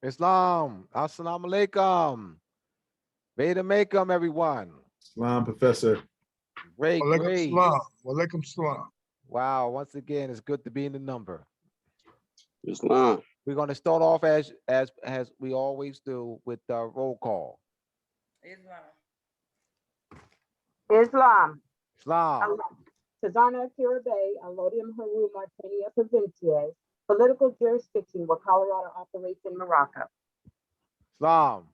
Islam. Assalamu alaikum. Beta Makeup, everyone. Islam, Professor. Great, Walaikum great. salam. Walaikum salam. Wow. Once again, it's good to be in the number. Islam. We're going to start off as we always do with the roll call. Islam. Islam. Islam. Tazana Akira Bay, Allodium Haru Martinia Provinciae, political jurisdiction where Colorado operates in Morocco. Islam.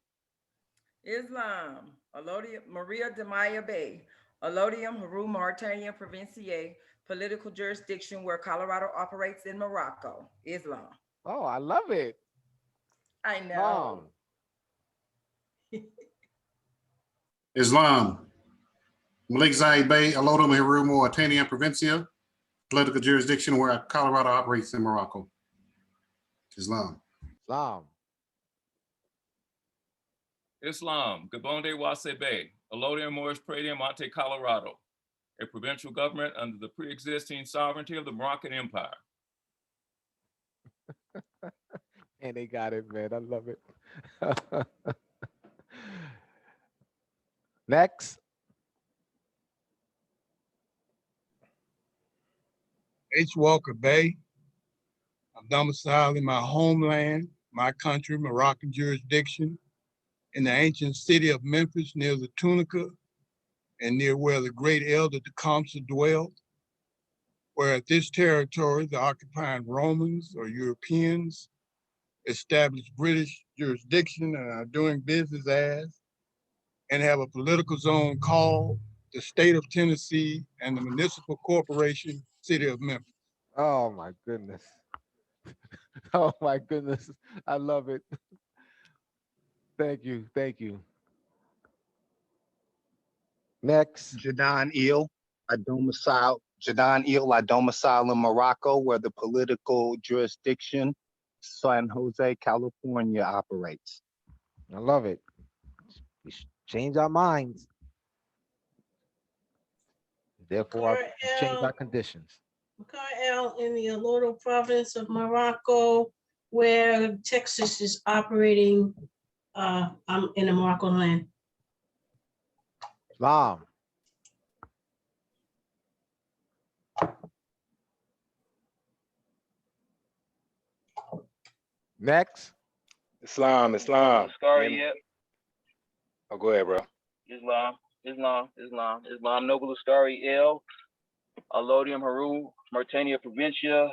Islam. Allodium Maria de Maya Bay, Allodium Haru Mauritania Provinciae, political jurisdiction where Colorado operates in Morocco. Islam. Oh, I love it. I know. Islam. Malik Zayed Bay, Alodo Meheru, Mauritania Provincia, political jurisdiction where Colorado operates in Morocco. Islam. Islam. Islam, Gabonde Wase Bay, Alodia Moorish Pradium Monte, Colorado, a provincial government under the pre-existing sovereignty of the Moroccan Empire. And they got it, man. I love it. Next. H. Walker Bay. I'm domiciled in my homeland, my country, Moroccan jurisdiction, in the ancient city of Memphis near the Tunica and near where the great elder Tecumseh dwelled, where at this territory the occupying Romans or Europeans established British jurisdiction and are doing business as, and have a political zone called the state of Tennessee and the municipal corporation, city of Memphis. Oh my goodness. Oh my goodness. I love it. Thank you. Thank you. Next. Jadon Il, I domicile in Morocco, where the political jurisdiction San Jose, California operates. I love it. We should change our minds. Therefore, change our conditions. Makar in the Alodo province of Morocco, where Texas is operating in the Morocco land. Islam. Next. Islam. Scary, yep. Oh, go ahead, bro. Islam, Noble Ascari L, Allodium Haru, Mauritania Provincia,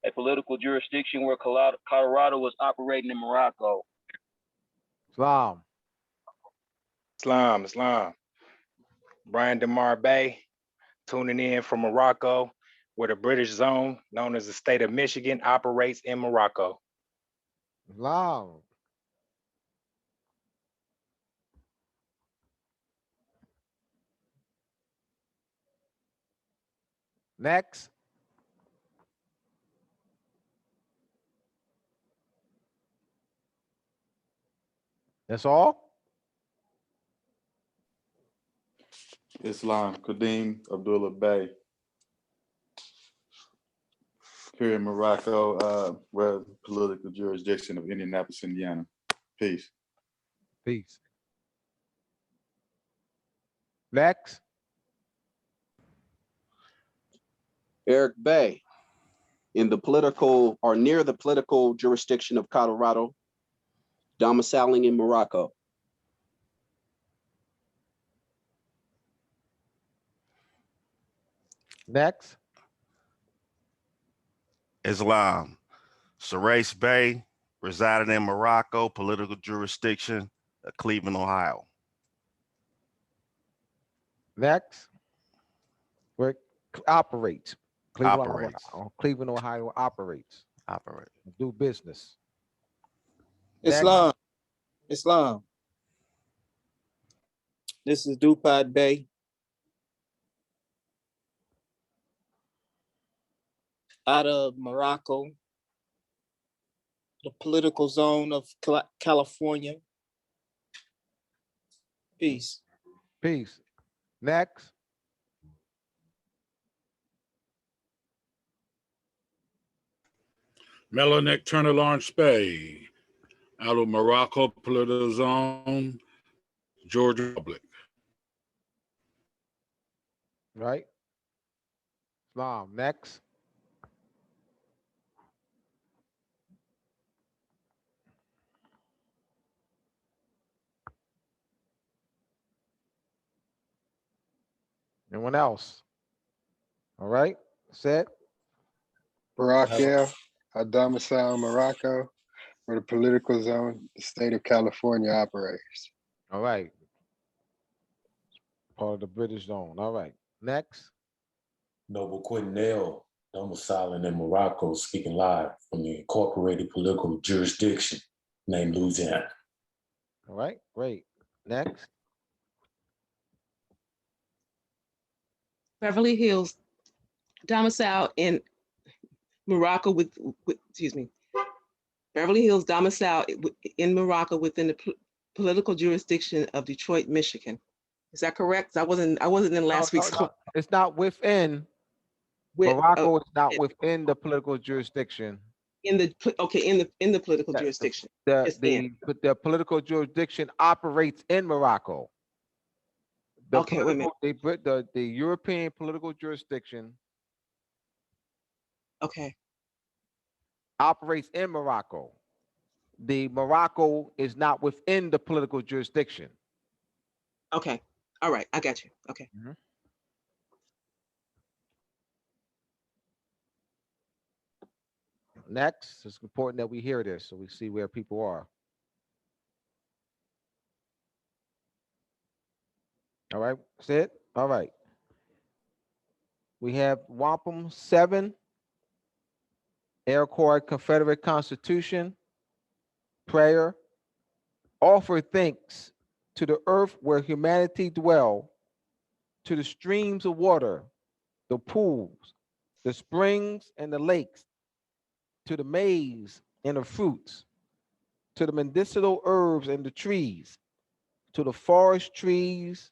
a political jurisdiction where Colorado was operating in Morocco. Islam. Brian DeMar Bay, tuning in from Morocco, where the British zone, known as the state of Michigan, operates in Morocco. Islam. Next. That's all? Islam, Kadeem Abdullah Bey. Here in Morocco, where the political jurisdiction of Indianapolis, Indiana. Peace. Peace. Next. Eric Bay, in the political or near the political jurisdiction of Colorado, domiciling in Morocco. Next. Islam, Sarais Bay, residing in Morocco, political jurisdiction of Cleveland, Ohio. Next. Where operates. Cleveland, Ohio operates. Do business. Islam. This is Dupad Bay. Out of Morocco, the political zone of California. Peace. Peace. Next. Melanick Turner Lawrence Bay, out of Morocco Political Zone, Georgia Republic. Right? Islam. Next. Anyone else? All right. Set. Raquel, I domicile in Morocco, where the political zone, the state of California operates. All right. Part of the British zone. All right. Next. Noble Quinell, domiciling in Morocco, speaking live from the incorporated political jurisdiction named Louisiana. All right. Great. Next. Beverly Hills, domicile in Morocco excuse me, Beverly Hills domicile in Morocco within the political jurisdiction of Detroit, Michigan. Is that correct? I wasn't in last week's. No. It's not within. Morocco is not within the political jurisdiction. In the political jurisdiction. The political jurisdiction operates in Morocco. Okay, wait a minute. The European political jurisdiction. Okay. Operates in Morocco. The Morocco is not within the political jurisdiction. Okay. All right. I got you. Okay. Mm-hmm. Next, it's important that we hear this so we see where people are. All right, that's it. All right. We have Wampum 7, Iroquois Confederate Constitution, prayer, offer thanks to the earth where humanity dwell, to the streams of water, the pools, the springs and the lakes, to the maize and the fruits, to the medicinal herbs and the trees, to the forest trees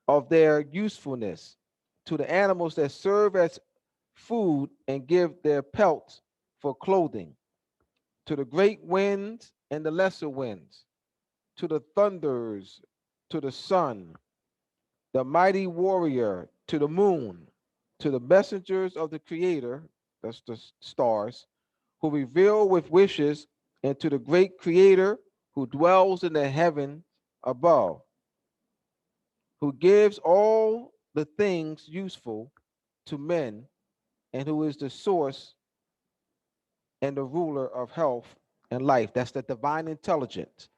of their usefulness, to the animals that serve as food and give their pelts for clothing, to the great winds and the lesser winds, to the thunders, to the sun, the mighty warrior, to the moon, to the messengers of the Creator, that's the stars, who reveal with wishes, and to the great Creator who dwells in the heaven above, who gives all the things useful to men, and who is the source and the ruler of health and life. That's the divine intelligence.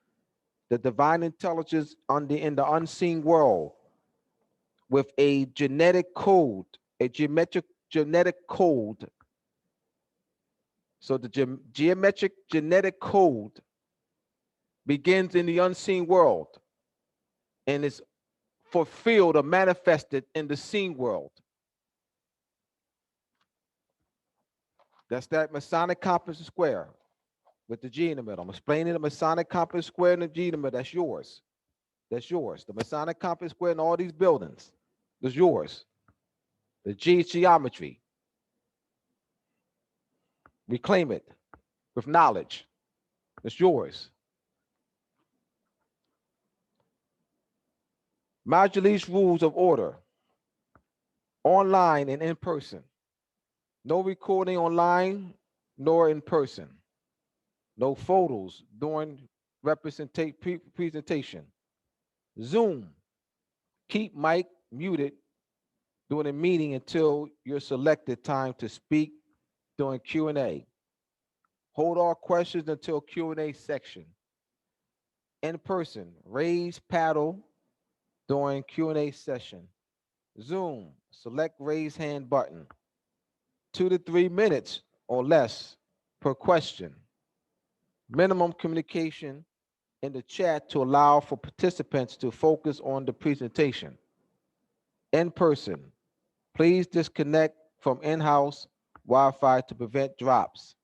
The divine intelligence in the unseen world with a genetic code, a genetic code. So the geometric genetic code begins in the unseen world and is fulfilled or manifested in the seen world. That's that Masonic compass square with the G in the middle. I'm explaining the Masonic compass square and the G in the middle. That's yours. That's yours. The Masonic compass square and all these buildings. That's yours. The G is geometry. Reclaim it with knowledge. It's yours. Majlis rules of order, online and in person. No recording online nor in person. No photos during presentation. Zoom. Keep mic muted during a meeting until your selected time to speak during Q&A. Hold all questions until Q&A section. In person, raise paddle during Q&A session. Zoom, select raise hand button. 2 to 3 minutes or less per question. Minimum communication in the chat to allow for participants to focus on the presentation. In person, please disconnect from in-house Wi-Fi to prevent drops.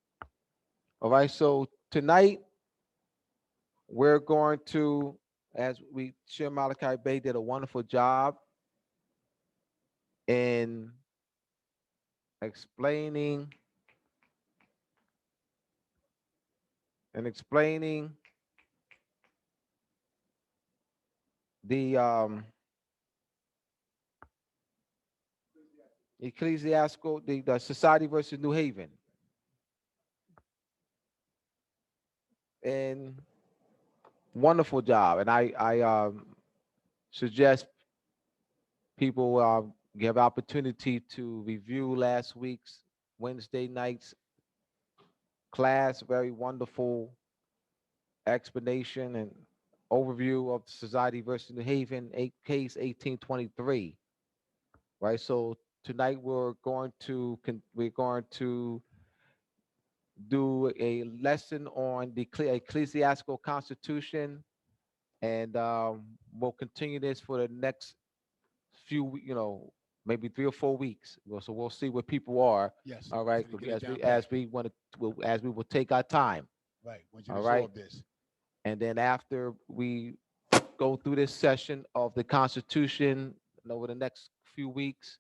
All right, so tonight we're going to, as Shir Malachi Bey did a wonderful job in explaining the ecclesiastical, the Society versus New Haven. And wonderful job. And I suggest people give opportunity to review last week's Wednesday night's class. Very wonderful explanation and overview of the Society versus New Haven, case 1823. Right. So tonight we're going to do a lesson on the ecclesiastical constitution, and we'll continue this for the next few, maybe 3 or 4 weeks. So we'll see where people are. Yes. All right. so they get it down As pat. we want to, as we will take our time. Right. Once you All right. absorb this. And then after we go through this session of the Constitution over the next few weeks,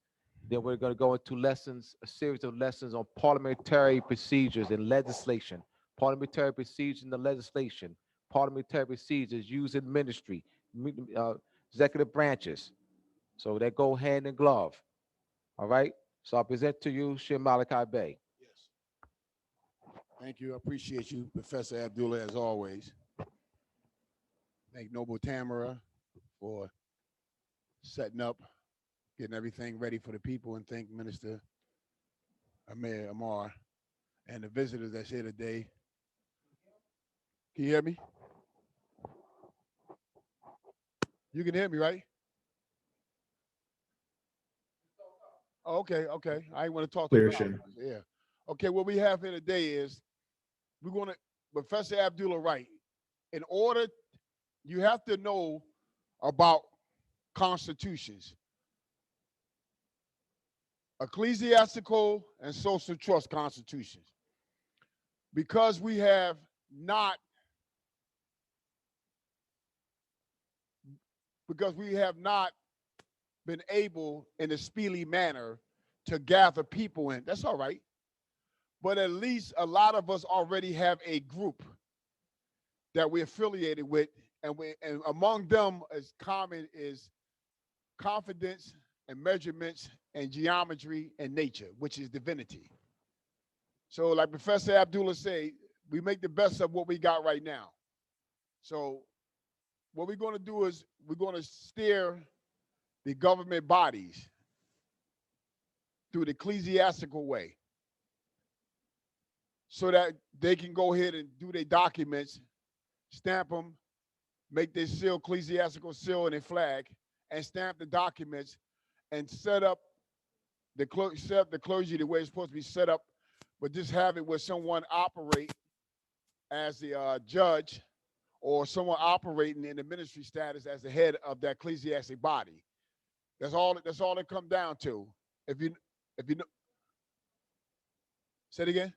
then we're going to go into lessons, a series of lessons on parliamentary procedures and legislation, parliamentary procedures in the legislation, parliamentary procedures used in ministry, executive branches. So they go hand in glove. All right. So I present to you Shem Malachi Bey. Thank you. I appreciate you, Professor Abdullah, as always. Thank Noble Tamara for setting up, getting everything ready for the people, and thank Minister Amir Amar and the visitors that's here today. Can you hear me? You can hear me, right? Oh, okay. I ain't want to talk to Clear, you. Shem. Yeah. Okay, what we have here today is we're going to, Professor Abdullah, right? In order, you have to know about constitutions, ecclesiastical and social trust constitutions, because we have not been able in a speedy manner to gather people in. That's all right. But at least a lot of us already have a group that we're affiliated with, and among them is common is confidence and measurements and geometry and nature, which is divinity. So like Professor Abdullah said, we make the best of what we got right now. So what we're going to do is we're going to steer the government bodies through the ecclesiastical way so that they can go ahead and do their documents, stamp them, make their seal, ecclesiastical seal and their flag, and stamp the documents and set up the clergy the way it's supposed to be set up, but just have it where someone operate as the judge or someone operating in the ministry status as the head of that ecclesiastic body. That's all it come down to. If you know, say it again.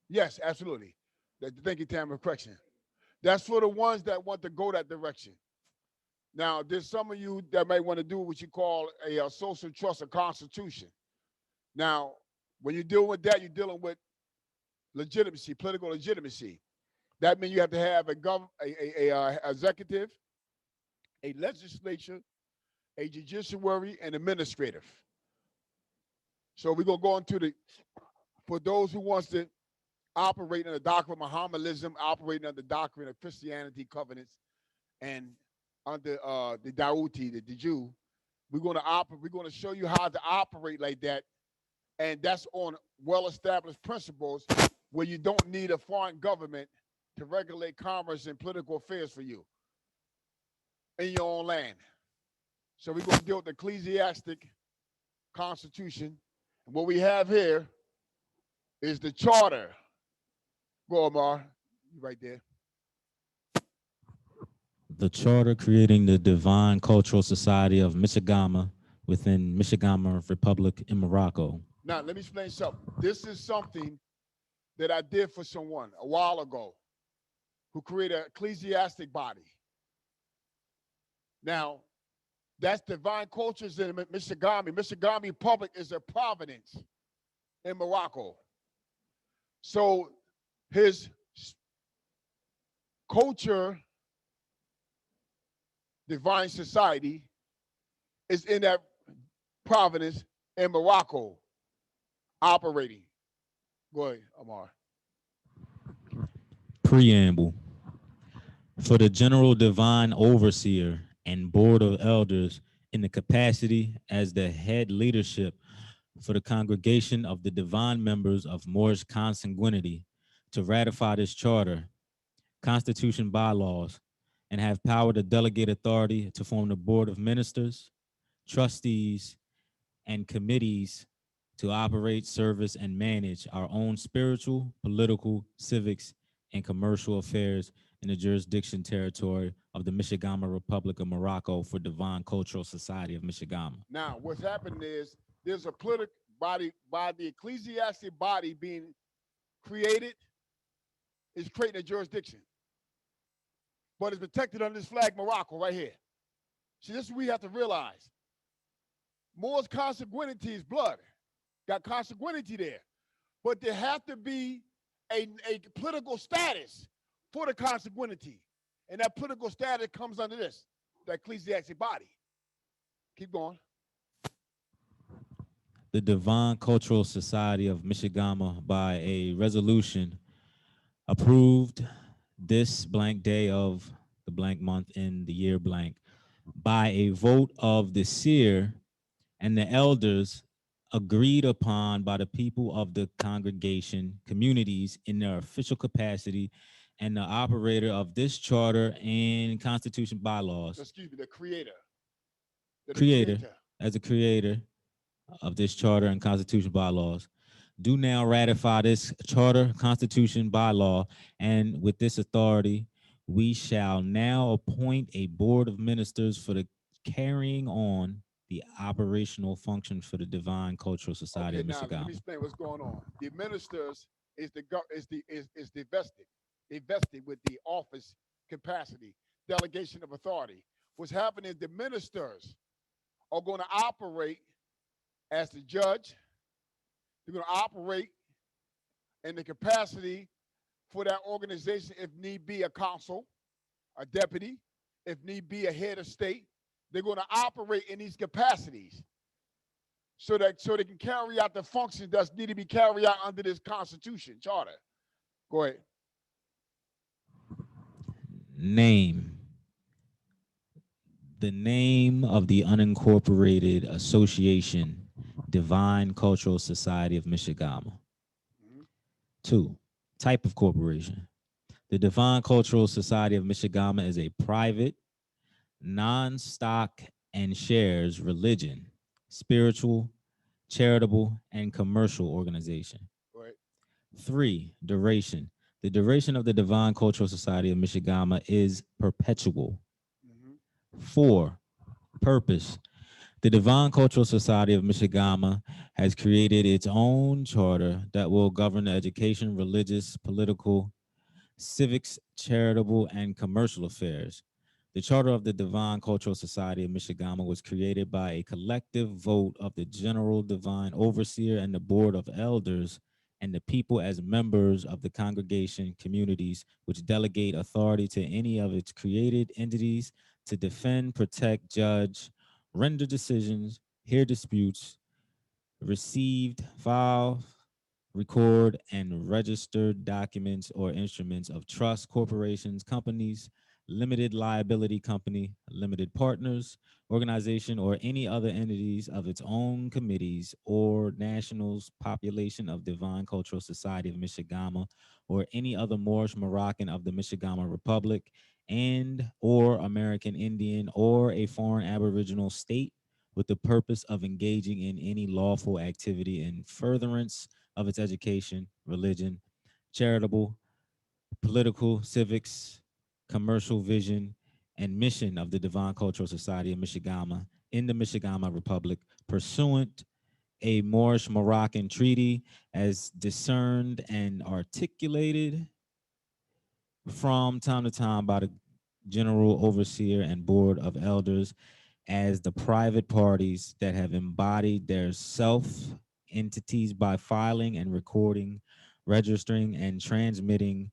Yes, absolutely. Thank you, Tamara, correction. That's for the ones that want to go that direction. Now, there's some of you that may want to do what you call a social trust or constitution. Now, when you're dealing with that, you're dealing with legitimacy, political legitimacy. That means you have to have a executive, a legislature, a judiciary, and administrative. So we're going to go into for those who wants to operate in the doctrine of Mohammedanism, operating under the doctrine of Christianity, covenants, and under the Daouti, the Jew, we're going to show you how to operate like that, and that's on well-established principles where you don't need a foreign government to regulate commerce and political affairs for you in your own land. So we're going to deal with the ecclesiastic constitution, and what we have here is the charter. Go, Omar, you right there. The charter creating the Divine Cultural Society of Michigama within Michigama Republic in Morocco. Now, let me explain something. This is something that I did for someone a while ago who created an ecclesiastic body. Now, that's Divine Cultures in Michigami. Michigami Republic is a province in Morocco. So his culture Divine Society is in that province in Morocco operating. Go ahead, Amar. Preamble. For the General Divine Overseer and Board of Elders in the capacity as the head leadership for the congregation of the divine members of Moorish consanguinity to ratify this charter, constitution, bylaws, and have power to delegate authority to form the board of ministers, trustees, and committees to operate, service, and manage our own spiritual, political, civics, and commercial affairs in the jurisdiction territory of the Michigama Republic of Morocco for Divine Cultural Society of Michigama. Now, what's happened is there's a political body by the ecclesiastic body being created, is creating a jurisdiction. But it's protected under this flag, Morocco, right here. See, this is what we have to realize. Moors consanguinity is blood. Got consanguinity there. But there have to be a political status for the consanguinity. And that political status comes under this, the ecclesiastic body. Keep going. The Divine Cultural Society of Michigama, by a resolution approved this blank day of the blank month in the year blank, by a vote of the seer and the elders, agreed upon by the people of the congregation communities in their official capacity, and the operator of this charter and constitution bylaws. Excuse me, the creator. Creator, as a creator of this charter and constitution bylaws, do now ratify this charter, constitution, bylaw, and with this authority, we shall now appoint a board of ministers for the carrying on the operational function for the Divine Cultural Society of Now let me Michigama. explain what's going on. The ministers is the vested with the office capacity, delegation of authority. What's happening is the ministers are going to operate as the judge. They're going to operate in the capacity for that organization, if need be, a consul, a deputy, if need be, a head of state. They're going to operate in these capacities so they can carry out the functions that need to be carried out under this constitution charter. Go ahead. Name. The name of the unincorporated association, Divine Cultural Society of Michigama. 2, type of corporation. The Divine Cultural Society of Michigama is a private, non-stock and shares religion, spiritual, charitable, and commercial organization. Right. 3, duration. The duration of the Divine Cultural Society of Michigama is perpetual. 4, purpose. The Divine Cultural Society of Michigama has created its own charter that will govern the education, religious, political, civics, charitable, and commercial affairs. The charter of the Divine Cultural Society of Michigama was created by a collective vote of the General Divine Overseer and the Board of Elders and the people as members of the congregation communities, which delegate authority to any of its created entities to defend, protect, judge, render decisions, hear disputes, received, file, record, and register documents or instruments of trust, corporations, companies, limited liability company, limited partners, organization, or any other entities of its own committees or nationals, population of Divine Cultural Society of Michigama, or any other Moorish Moroccan of the Michigama Republic, and or American Indian or a foreign aboriginal state with the purpose of engaging in any lawful activity in furtherance of its education, religion, charitable, political, civics, commercial vision, and mission of the Divine Cultural Society of Michigama in the Michigama Republic, pursuant a Moorish Moroccan treaty as discerned and articulated from time to time by the General Overseer and Board of Elders as the private parties that have embodied their self entities by filing and recording, registering and transmitting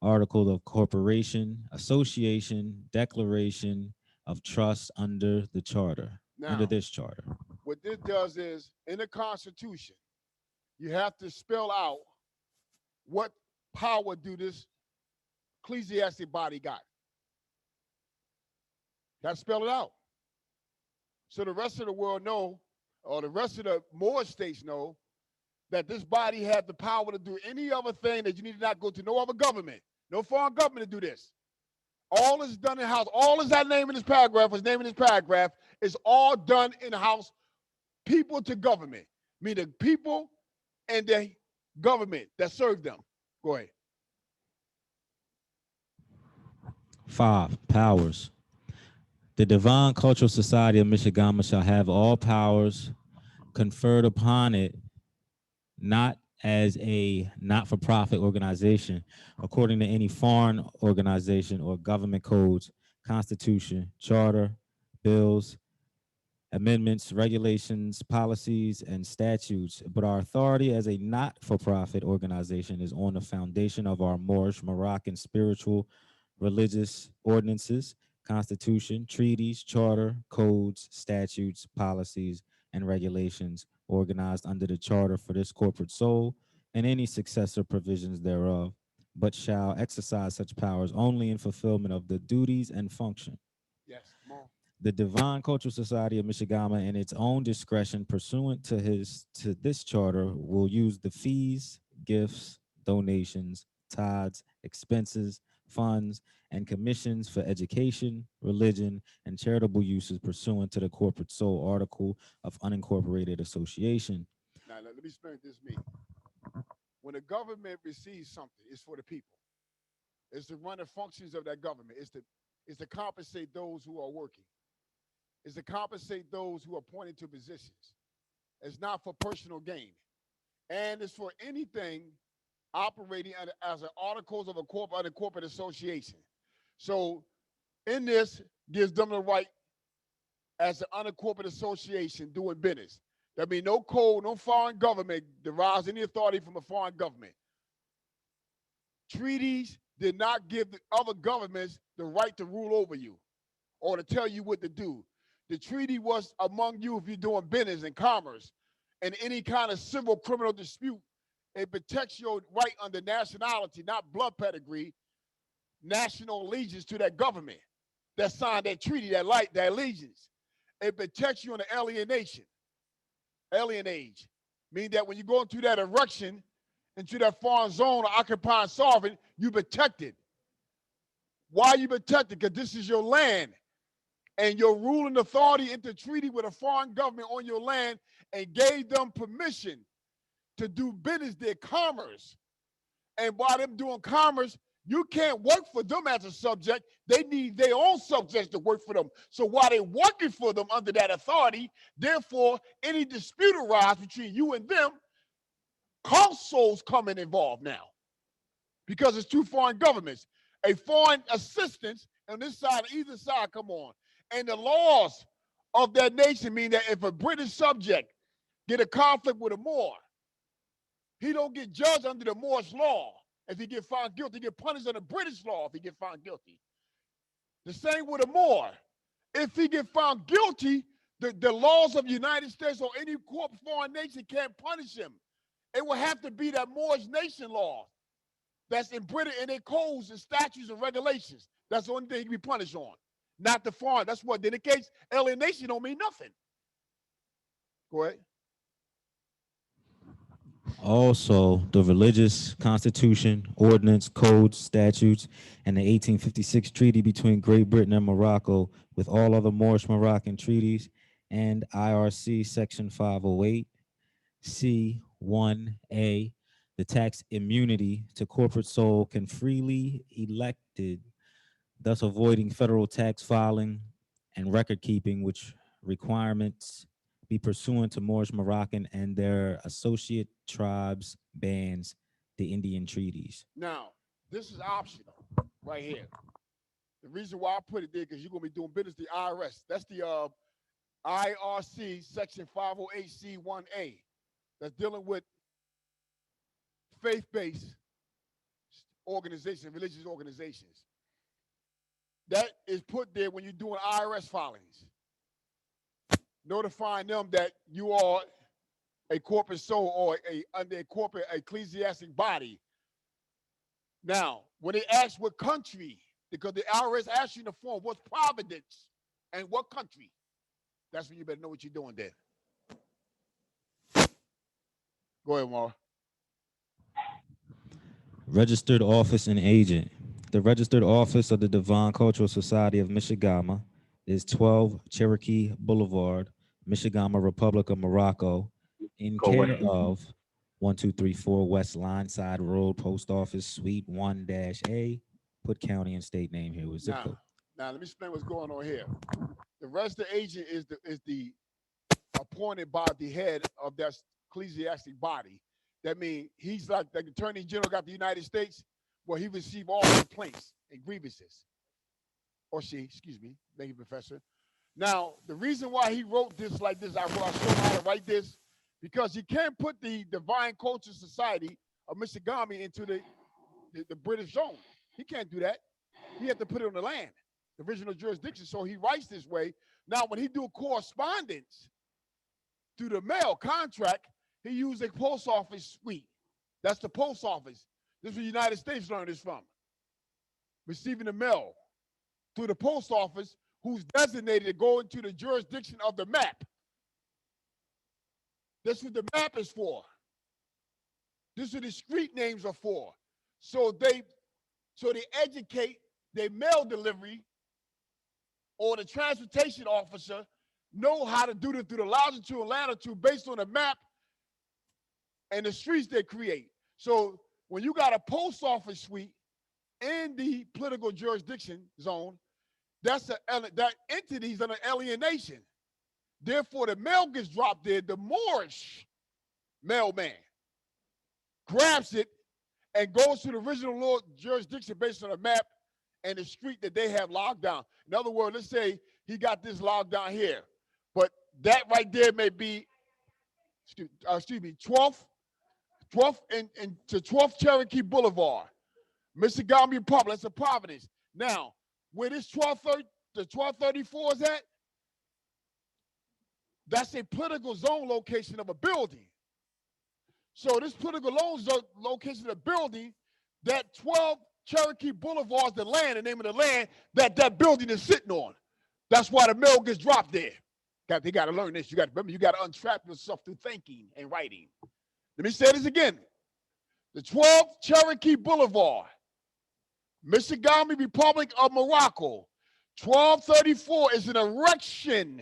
article of corporation, association, declaration, of trust under the charter, under Now, this charter. what this does is, in the Constitution, you have to spell out what power do this ecclesiastic body got. Got to spell it out. So the rest of the world know, or the rest of the Moorish states know, that this body had the power to do any other thing, that you need to not go to no other government, no foreign government to do this. All is done in house. All is that name in this paragraph, was named in this paragraph, is all done in house, people to government. Meaning people and the government that serve them. Go ahead. 5. Powers. The Divine Cultural Society of Michigama shall have all powers conferred upon it, not as a not-for-profit organization, according to any foreign organization or government codes, constitution, charter, bills, amendments, regulations, policies, and statutes, but our authority as a not-for-profit organization is on the foundation of our Moorish, Moroccan spiritual, religious ordinances, constitution, treaties, charter, codes, statutes, policies, and regulations organized under the charter for this corporate soul and any successor provisions thereof, but shall exercise such powers only in fulfillment of the duties and function. Yes, come on. The Divine Cultural Society of Michigama, in its own discretion pursuant to this charter, will use the fees, gifts, donations, tithes, expenses, funds, and commissions for education, religion, and charitable uses pursuant to the corporate sole article of unincorporated association. Now, let me explain what this means. When a government receives something, it's for the people. It's to run the functions of that government. It's to compensate those who are working. It's to compensate those who are appointed to positions. It's not for personal gain. And it's for anything operating as an articles of a corporate association. So in this gives them the right as an unincorporated association doing business. There be no code, no foreign government derives any authority from a foreign government. Treaties did not give the other governments the right to rule over you or to tell you what to do. The treaty was among you if you're doing business and commerce and any kind of civil criminal dispute. It protects your right under nationality, not blood pedigree, national allegiance to that government that signed that treaty, that allegiance. It protects you on the alien age. Meaning that when you go into that erection, into that foreign zone or occupying sovereign, you protected. Why are you protected? Because this is your land. And your ruling authority entered treaty with a foreign government on your land and gave them permission to do business, their commerce. And by them doing commerce, you can't work for them as a subject. They need their own subjects to work for them. So while they're working for them under that authority, therefore, any dispute arises between you and them, consuls come in involved now because it's two foreign governments. A foreign assistance on this side, either side, come on. And the laws of that nation mean that if a British subject get a conflict with a Moor, he don't get judged under the Moorish law. If he get found guilty, he get punished under British law if he get found guilty. The same with a Moor. If he get found guilty, the laws of the United States or any foreign nation can't punish him. It will have to be that Moorish nation law that's embedded in their codes and statutes and regulations. That's the only thing he can be punished on, not the foreign. That's what, in the case, alienation don't mean nothing. Go ahead. Also, the religious constitution, ordinance, codes, statutes, and the 1856 treaty between Great Britain and Morocco with all other Moorish Moroccan treaties and IRC section 508, C1A, the tax immunity to corporate sole can freely elected, thus avoiding federal tax filing and record keeping, which requirements be pursuant to Moorish Moroccan and their associate tribes, bands, the Indian treaties. Now, this is optional right here. The reason why I put it there because you're going to be doing business the IRS. That's the IRC section 508C1A that's dealing with faith-based organizations, religious organizations. that is put there when you're doing IRS filings, notifying them that you are a corporate soul or under a corporate ecclesiastic body. Now, when they ask what country, because the IRS asks you in the form, what's Providence and what country? That's when you better know what you're doing there. Go ahead, Mara. Registered office and agent. The registered office of the Divine Cultural Society of Michigama is 12 Cherokee Boulevard, Michigama, Republic of Morocco, in care of 1234 West Lineside Road, Post Office, Suite 1-A. Put county and state name here with zip code. Now, let me explain what's going on here. The registered agent is the appointed by the head of that ecclesiastic body. That means he's like the Attorney General got the United States, where he receives all complaints and grievances. Or she, excuse me, thank you, Professor. Now, the reason why he wrote this like this, I will show him how to write this, because he can't put the Divine Culture Society of Michigami into the British zone. He can't do that. He had to put it on the land, the original jurisdiction. So he writes this way. Now, when he do correspondence through the mail contract, he used a post office suite. That's the post office. This is where the United States learned this from. Receiving the mail through the post office, who's designated to go into the jurisdiction of the map. That's what the map is for. This is what the street names are for. So they educate their mail delivery, or the transportation officer know how to do this through the longitude and latitude based on the map and the streets they create. So when you got a post office suite in the political jurisdiction zone, that entity is under alienation. Therefore, the mail gets dropped there. The Moorish mailman grabs it and goes to the original law jurisdiction based on the map and the street that they have locked down. In other words, let's say he got this locked down here, but that right there may be, excuse me, 12th and to 12th Cherokee Boulevard, Michigami Republic. That's a Providence. Now, where this 1234 is at, that's a political zone location of a building. So this political zone location of the building, that 12 Cherokee Boulevard is the land, the name of the land that building is sitting on. That's why the mail gets dropped there. They got to learn this. You got to remember, you got to untrap yourself through thinking and writing. Let me say this again. The 12 Cherokee Boulevard, Michigami Republic of Morocco, 1234 is an erection,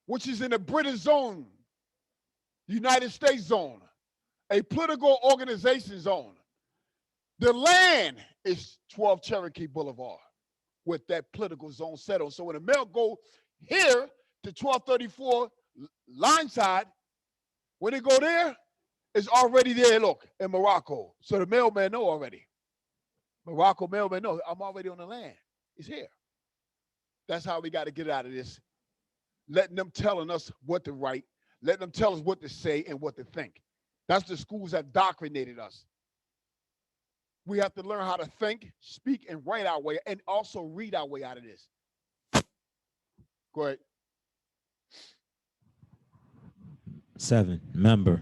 which is in the British zone, United States zone, a political organization zone. The land is 12 Cherokee Boulevard with that political zone settled. So when the mail go here to 1234 line side, when they go there, it's already there, look, in Morocco. So the mailman know already. Morocco mailman know, I'm already on the land. It's here. That's how we got to get out of this. Letting them telling us what to write, letting them tell us what to say and what to think. That's the schools that indoctrinated us. We have to learn how to think, speak, and write our way, and also read our way out of this. Go ahead. 7, member.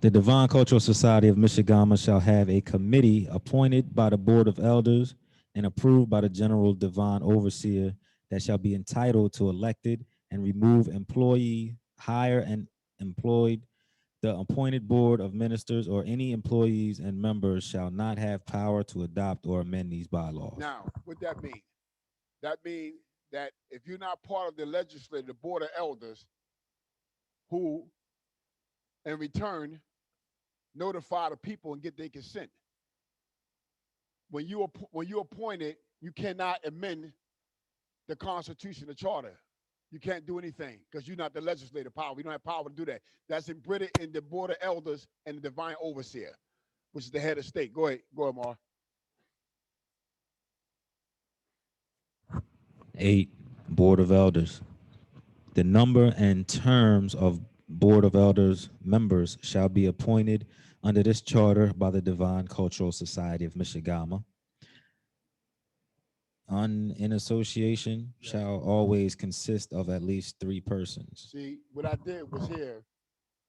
The Divine Cultural Society of Michigama shall have a committee appointed by the Board of Elders and approved by the General Divine Overseer that shall be entitled to elected and remove employee, hire and employed. The appointed Board of Ministers or any employees and members shall not have power to adopt or amend these bylaws. Now, what that mean? That means that if you're not part of the legislature, the Board of Elders, who in return notify the people and get their consent. When you appointed, you cannot amend the Constitution, the Charter. You can't do anything because you're not the legislative power. We don't have power to do that. That's in Britain in the Board of Elders and the Divine Overseer, which is the head of state. Go ahead, Mar. 8, Board of Elders. The number and terms of Board of Elders members shall be appointed under this charter by the Divine Cultural Society of Michigama. in association shall always consist of at least 3 persons. See, what I did was here,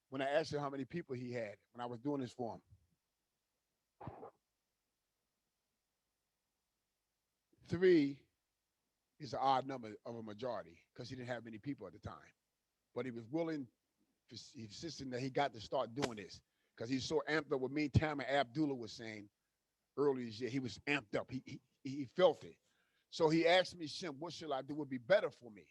when I asked him how many people he had, when I was doing this for him. 3 is an odd number of a majority because he didn't have many people at the time. But he was willing, he insisted that he got to start doing this because he's so amped up. What me, Tam, and Abdullah was saying earlier this year, he was amped up. He felt it. So he asked me, Shem, what should I do would be better for me?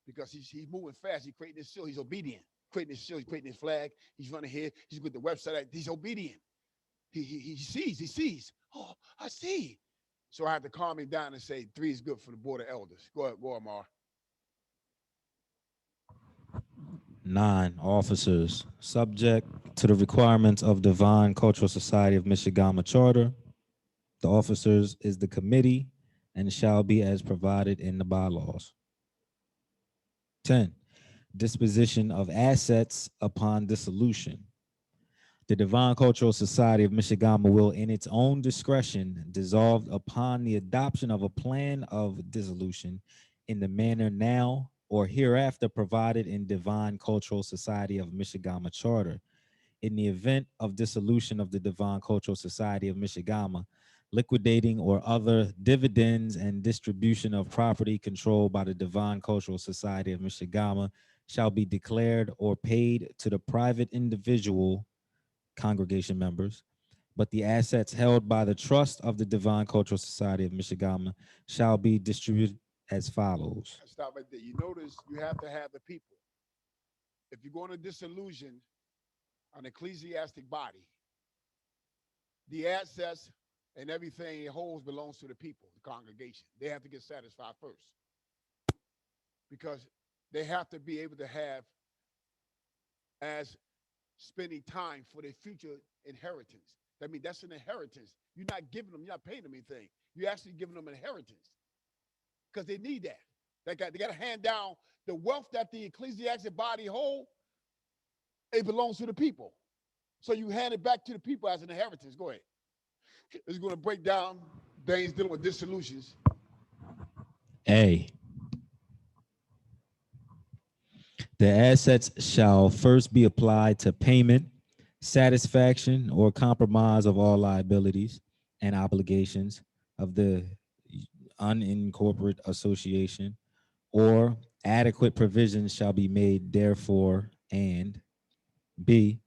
Because he's moving fast. He's creating this seal. He's obedient. Creating this seal. He's creating his flag. He's running here. He's with the website. He's obedient. He sees. Oh, I see. So I had to calm him down and say 3 is good for the board of elders. Go ahead, Mar. 9 officers, subject to the requirements of Divine Cultural Society of Michigama Charter. The officers is the committee and shall be as provided in the bylaws. 10, disposition of assets upon dissolution. The Divine Cultural Society of Michigama will, in its own discretion, dissolve upon the adoption of a plan of dissolution in the manner now or hereafter provided in Divine Cultural Society of Michigama Charter. In the event of dissolution of the Divine Cultural Society of Michigama, liquidating or other dividends and distribution of property controlled by the Divine Cultural Society of Michigama shall be declared or paid to the private individual congregation members, but the assets held by the trust of the Divine Cultural Society of Michigama shall be distributed as follows. Stop right there. You notice you have to have the people. If you're going to disillusion an ecclesiastic body, the assets and everything it holds belongs to the people, the congregation. They have to get satisfied first because they have to be able to have as spending time for their future inheritance. I mean, that's an inheritance. You're not giving them, you're not paying them anything. You're actually giving them an inheritance because they need that. They got to hand down the wealth that the ecclesiastic body hold. It belongs to the people. So you hand it back to the people as an inheritance. Go ahead. It's going to break down things dealing with dissolutions. A, the assets shall first be applied to payment, satisfaction, or compromise of all liabilities and obligations of the unincorporated association, or adequate provisions shall be made therefore, and B,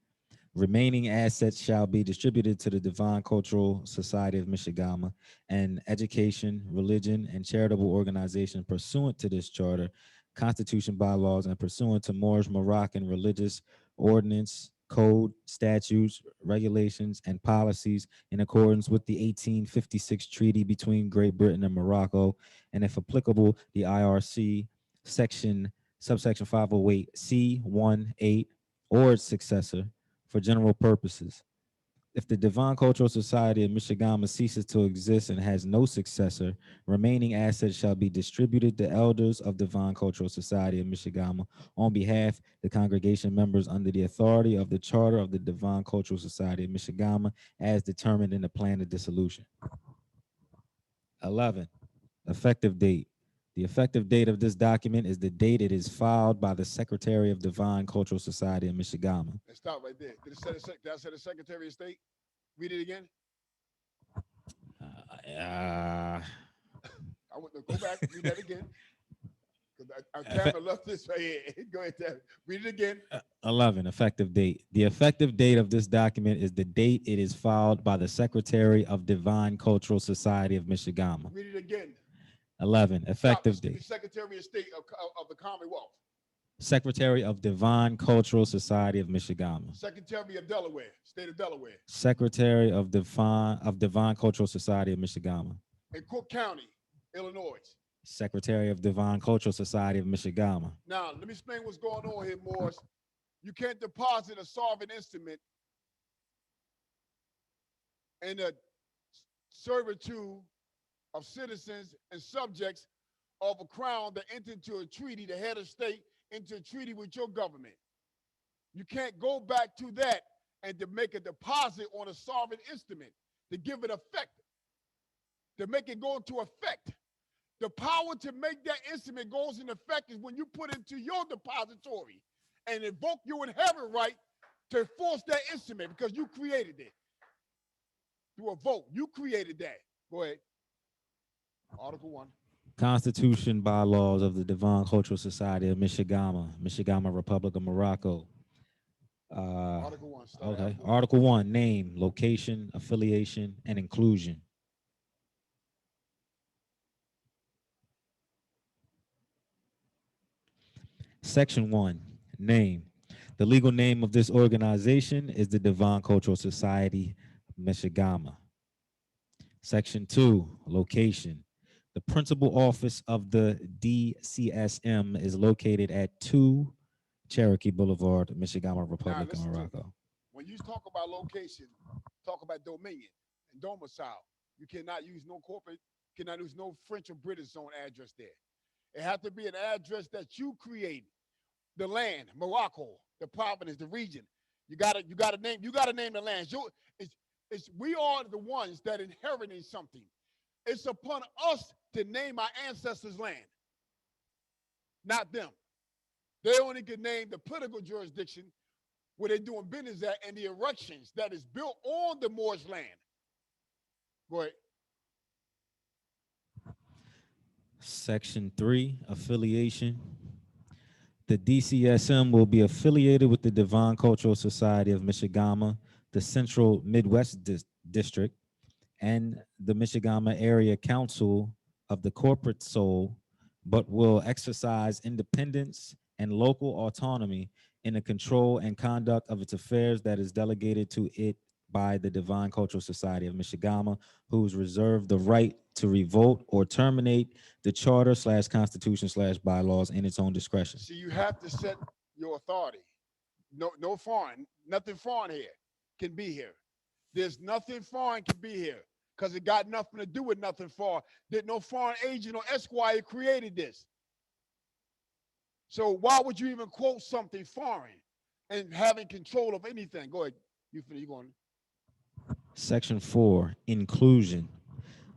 remaining assets shall be distributed to the Divine Cultural Society of Michigama and education, religion, and charitable organizations pursuant to this charter, constitution, bylaws, and pursuant to Moorish Moroccan religious ordinance, code, statutes, regulations, and policies in accordance with the 1856 treaty between Great Britain and Morocco, and if applicable, the IRC subsection 508 C18 or its successor, for general purposes. If the Divine Cultural Society of Michigama ceases to exist and has no successor, remaining assets shall be distributed to elders of Divine Cultural Society of Michigama on behalf of the congregation members under the authority of the Charter of the Divine Cultural Society of Michigama as determined in the plan of dissolution. 11, effective date. The effective date of this document is the date it is filed by the Secretary of Divine Cultural Society of Michigama. Let's stop right there. Did I say the Secretary of State? Read it again. I want to go back, read that again. Because I left this right here. Go ahead, Tam. Read it again. 11, effective date. The effective date of this document is the date it is filed by the Secretary of Divine Cultural Society of Michigama. Read it again. 11, effective Stop. date. Secretary of State of the Commonwealth. Secretary of Divine Cultural Society of Michigama. Secretary of Delaware, State of Delaware. Secretary of Divine Cultural Society of Michigama. In Cook County, Illinois. Secretary of Divine Cultural Society of Michigama. Now, let me explain what's going on here, Morris. You can't deposit a sovereign instrument in a servitude of citizens and subjects of a crown that entered into a treaty, the head of state into a treaty with your government. You can't go back to that and to make a deposit on a sovereign instrument to give it effect, to make it go into effect. The power to make that instrument goes in effect is when you put into your depository and invoke your inherent right to force that instrument because you created it. Through a vote, you created that. Go ahead. Article 1. Constitution bylaws of the Devon Cultural Society of Michigama, Republic of Morocco. Article 1. Start Okay. Article 1. Article 1, name, location, affiliation, and inclusion. Section 1, name. The legal name of this organization is the Devon Cultural Society of Michigama. Section 2, location. The principal office of the DCSM is located at 2 Cherokee Boulevard, Michigama, Republic of listen to me. Morocco. When you talk about location, talk about dominion and domicile. You cannot use no corporate, cannot use no French or British zone address there. It has to be an address that you created. The land, Morocco, the province, the region. You gotta name the lands. We are the ones that inherited something. It's upon us to name our ancestors' land, not them. They only can name the political jurisdiction where they're doing business at and the erections that is built on the Moorish land. Go ahead. Section 3, affiliation. The DCSM will be affiliated with the Devon Cultural Society of Michigama, the Central Midwest District, and the Michigama Area Council of the Corporate Soul, but will exercise independence and local autonomy in the control and conduct of its affairs that is delegated to it by the Devon Cultural Society of Michigama, who's reserved the right to revoke or terminate the charter / constitution / bylaws in its own discretion. See, you have to set your authority. No foreign, nothing foreign here can be here. There's nothing foreign can be here because it got nothing to do with nothing foreign. That no foreign agent or esquire created this. So why would you even quote something foreign and having control of anything? Go ahead. You going? Section 4, inclusion.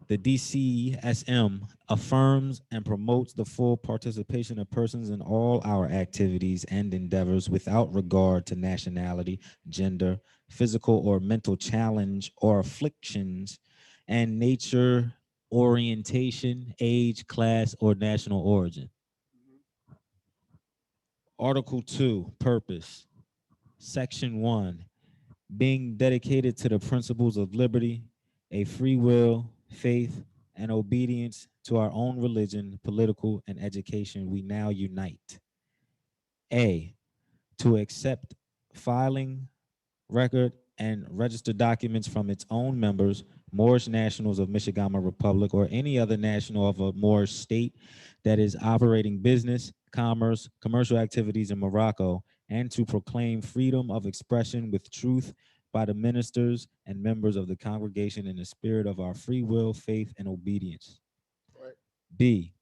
The DCSM affirms and promotes the full participation of persons in all our activities and endeavors without regard to nationality, gender, physical or mental challenge or afflictions, and nature, orientation, age, class, or national origin. Article 2, purpose. Section 1, being dedicated to the principles of liberty, a free will, faith, and obedience to our own religion, political, and education, we now unite. A, to accept filing, record, and register documents from its own members, Moorish nationals of Michigama Republic, or any other national of a Moorish state that is operating business, commerce, commercial activities in Morocco, and to proclaim freedom of expression with truth by the ministers and members of the congregation in the spirit of our free will, faith, and obedience. Right. B,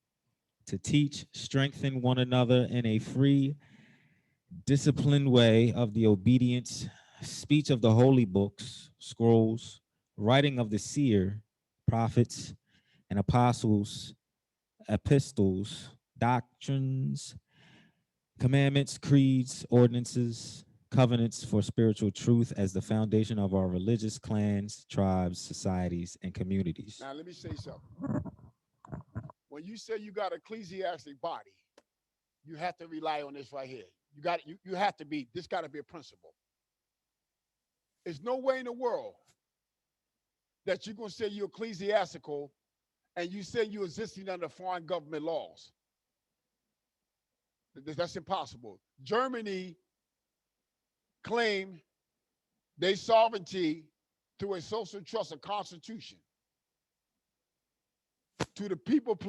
to teach, strengthen one another in a free, disciplined way of the obedience, speech of the holy books, scrolls, writing of the seer, prophets, and apostles, epistles, doctrines, commandments, creeds, ordinances, covenants for spiritual truth as the foundation of our religious clans, tribes, societies, and communities. Now let me say something. When you say you got ecclesiastic body, you have to rely on this right here. You have to be, this got to be a principle. There's no way in the world that you're going to say you're ecclesiastical and you say you're existing under foreign government laws. That's impossible. Germany claimed their sovereignty through a social trust, a constitution. To the people, the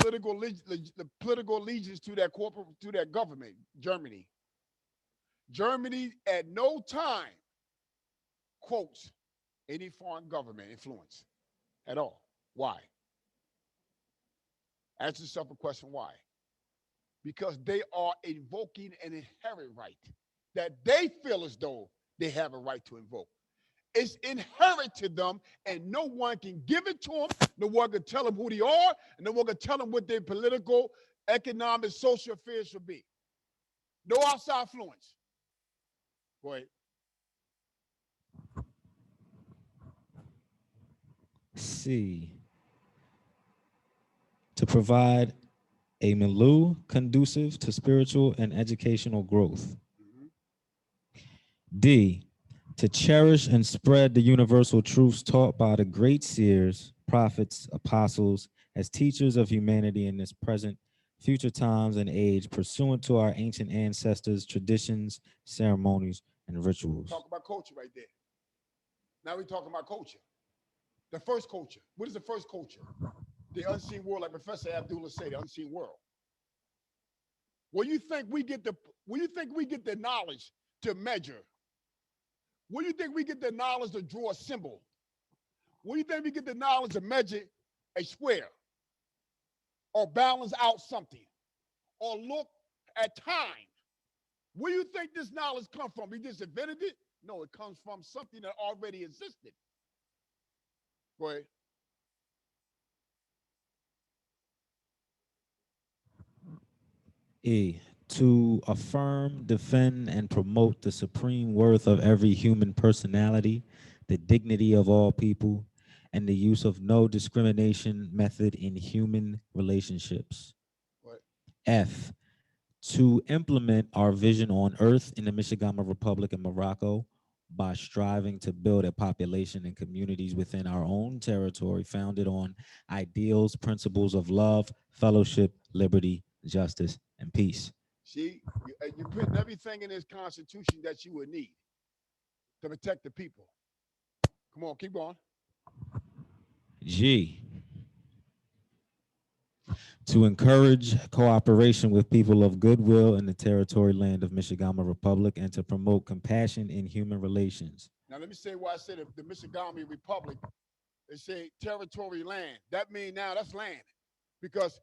political allegiance to their corporate, to their government, Germany. Germany at no time quotes any foreign government influence at all. Why? Ask yourself a question, why? Because they are invoking an inherent right that they feel as though they have a right to invoke. It's inherent to them, and no one can give it to them. No one can tell them who they are, and no one can tell them what their political, economic, social affairs should be. No outside influence. Go ahead. C, to provide a milieu conducive to spiritual and educational growth. D, to cherish and spread the universal truths taught by the great seers, prophets, apostles, as teachers of humanity in this present, future times and age, pursuant to our ancient ancestors' traditions, ceremonies, and rituals. Talk about culture right there. Now we're talking about culture. The first culture. What is the first culture? The unseen world, like Professor Abdullah said, the unseen world. Where you think we get the knowledge to measure? Where do you think we get the knowledge to draw a symbol? Where do you think we get the knowledge to measure a square? Or balance out something? Or look at time? Where do you think this knowledge comes from? We just invented it? No, it comes from something that already existed. Go ahead. E, to affirm, defend, and promote the supreme worth of every human personality, the dignity of all people, and the use of no discrimination method in human relationships. What? F, to implement our vision on earth in the Michigama Republic and Morocco by striving to build a population and communities within our own territory founded on ideals, principles of love, fellowship, liberty, justice, and peace. See, you're putting everything in this Constitution that you would need to protect the people. Come on, keep going. G, to encourage cooperation with people of goodwill in the territory land of Michigama Republic and to promote compassion in human relations. Now, let me say why I said the Michigami Republic, they say territory land. That means now that's land. Because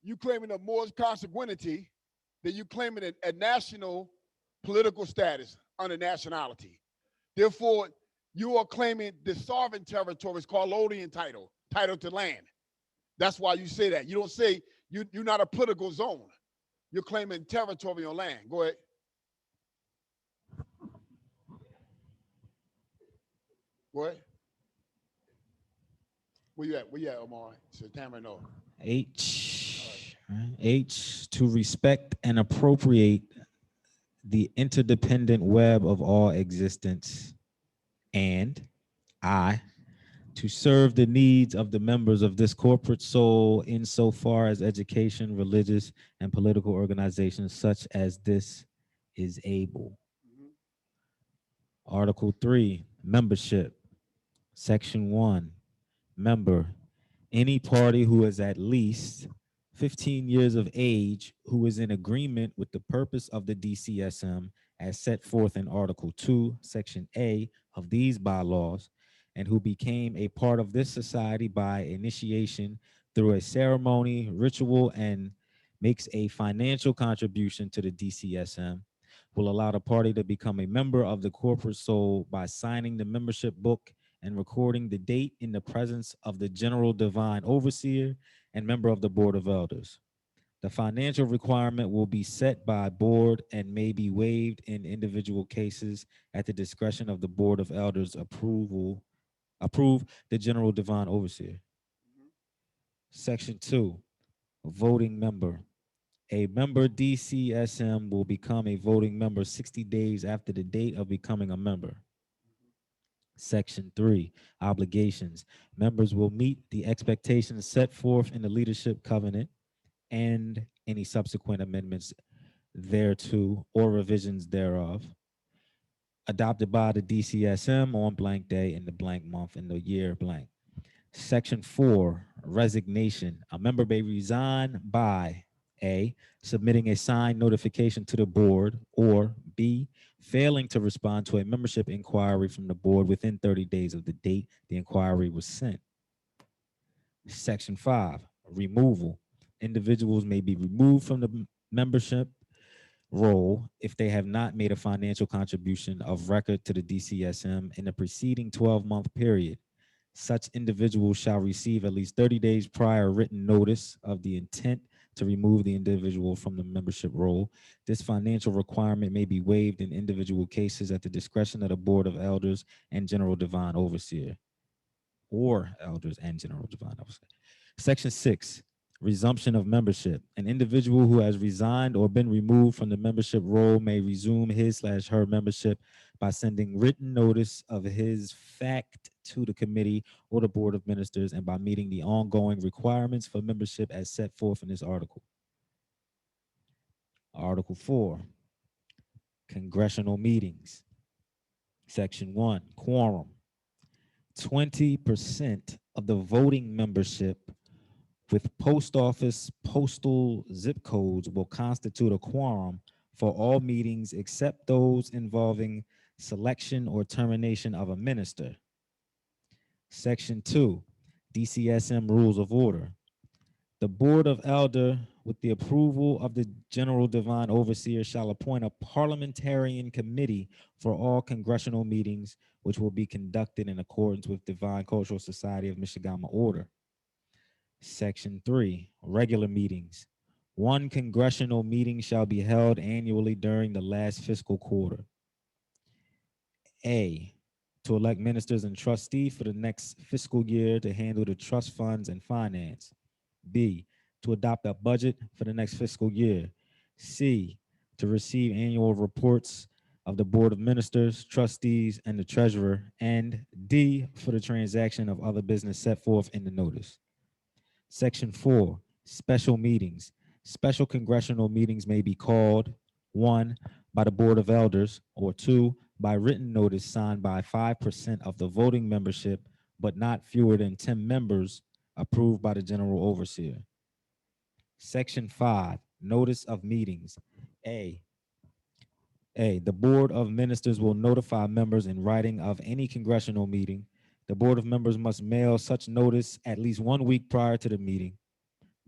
you claiming a Moorish consanguinity, then you claiming a national political status under nationality. Therefore, you are claiming the sovereign territories called Lothian title to land. That's why you say that. You don't say you're not a political zone. You're claiming territory on land. Go ahead. Go ahead. Where you at? Where you at, Omar? So Tamara, no. H, right. H, to respect and appropriate the interdependent web of all existence. And I, to serve the needs of the members of this corporate soul insofar as education, religious, and political organizations such as this is able. Article 3, membership. Section 1, member, any party who is at least 15 years of age who is in agreement with the purpose of the DCSM as set forth in Article 2, Section A of these bylaws, and who became a part of this society by initiation through a ceremony, ritual, and makes a financial contribution to the DCSM, will allow the party to become a member of the corporate soul by signing the membership book and recording the date in the presence of the general divine overseer and member of the board of elders. The financial requirement will be set by board and may be waived in individual cases at the discretion of the board of elders approve the general divine overseer. Section 2, voting member. A member DCSM will become a voting member 60 days after the date of becoming a member. Section 3, obligations. Members will meet the expectations set forth in the leadership covenant and any subsequent amendments thereto or revisions thereof, adopted by the DCSM on blank day in the blank month in the year blank. Section 4, resignation. A member may resign by A, submitting a signed notification to the board, or B, failing to respond to a membership inquiry from the board within 30 days of the date the inquiry was sent. Section 5, removal. Individuals may be removed from the membership roll if they have not made a financial contribution of record to the DCSM in the preceding 12-month period. Such individuals shall receive at least 30 days prior written notice of the intent to remove the individual from the membership roll. This financial requirement may be waived in individual cases at the discretion of the Board of Elders and General Divine Overseer, or Elders and General Divine Overseer. Section 6, resumption of membership. An individual who has resigned or been removed from the membership roll may resume his/her membership by sending written notice of his fact to the committee or the Board of Ministers and by meeting the ongoing requirements for membership as set forth in this article. Article 4, congressional meetings. Section 1, quorum. 20% of the voting membership with post office postal zip codes will constitute a quorum for all meetings except those involving selection or termination of a minister. Section 2, DCSM Rules of Order. The Board of Elder, with the approval of the General Divine Overseer, shall appoint a parliamentarian committee for all congressional meetings, which will be conducted in accordance with Divine Cultural Society of Michigama Order. Section 3, regular meetings. One congressional meeting shall be held annually during the last fiscal quarter. A, to elect ministers and trustees for the next fiscal year to handle the trust funds and finance. B, to adopt a budget for the next fiscal year. C, to receive annual reports of the Board of Ministers, trustees, and the treasurer. And D, for the transaction of other business set forth in the notice. Section 4, special meetings. Special congressional meetings may be called, 1, by the Board of Elders, or 2, by written notice signed by 5% of the voting membership, but not fewer than 10 members, approved by the General Overseer. Section 5, notice of meetings. A, the Board of Ministers will notify members in writing of any congressional meeting. The Board of Members must mail such notice at least 1 week prior to the meeting.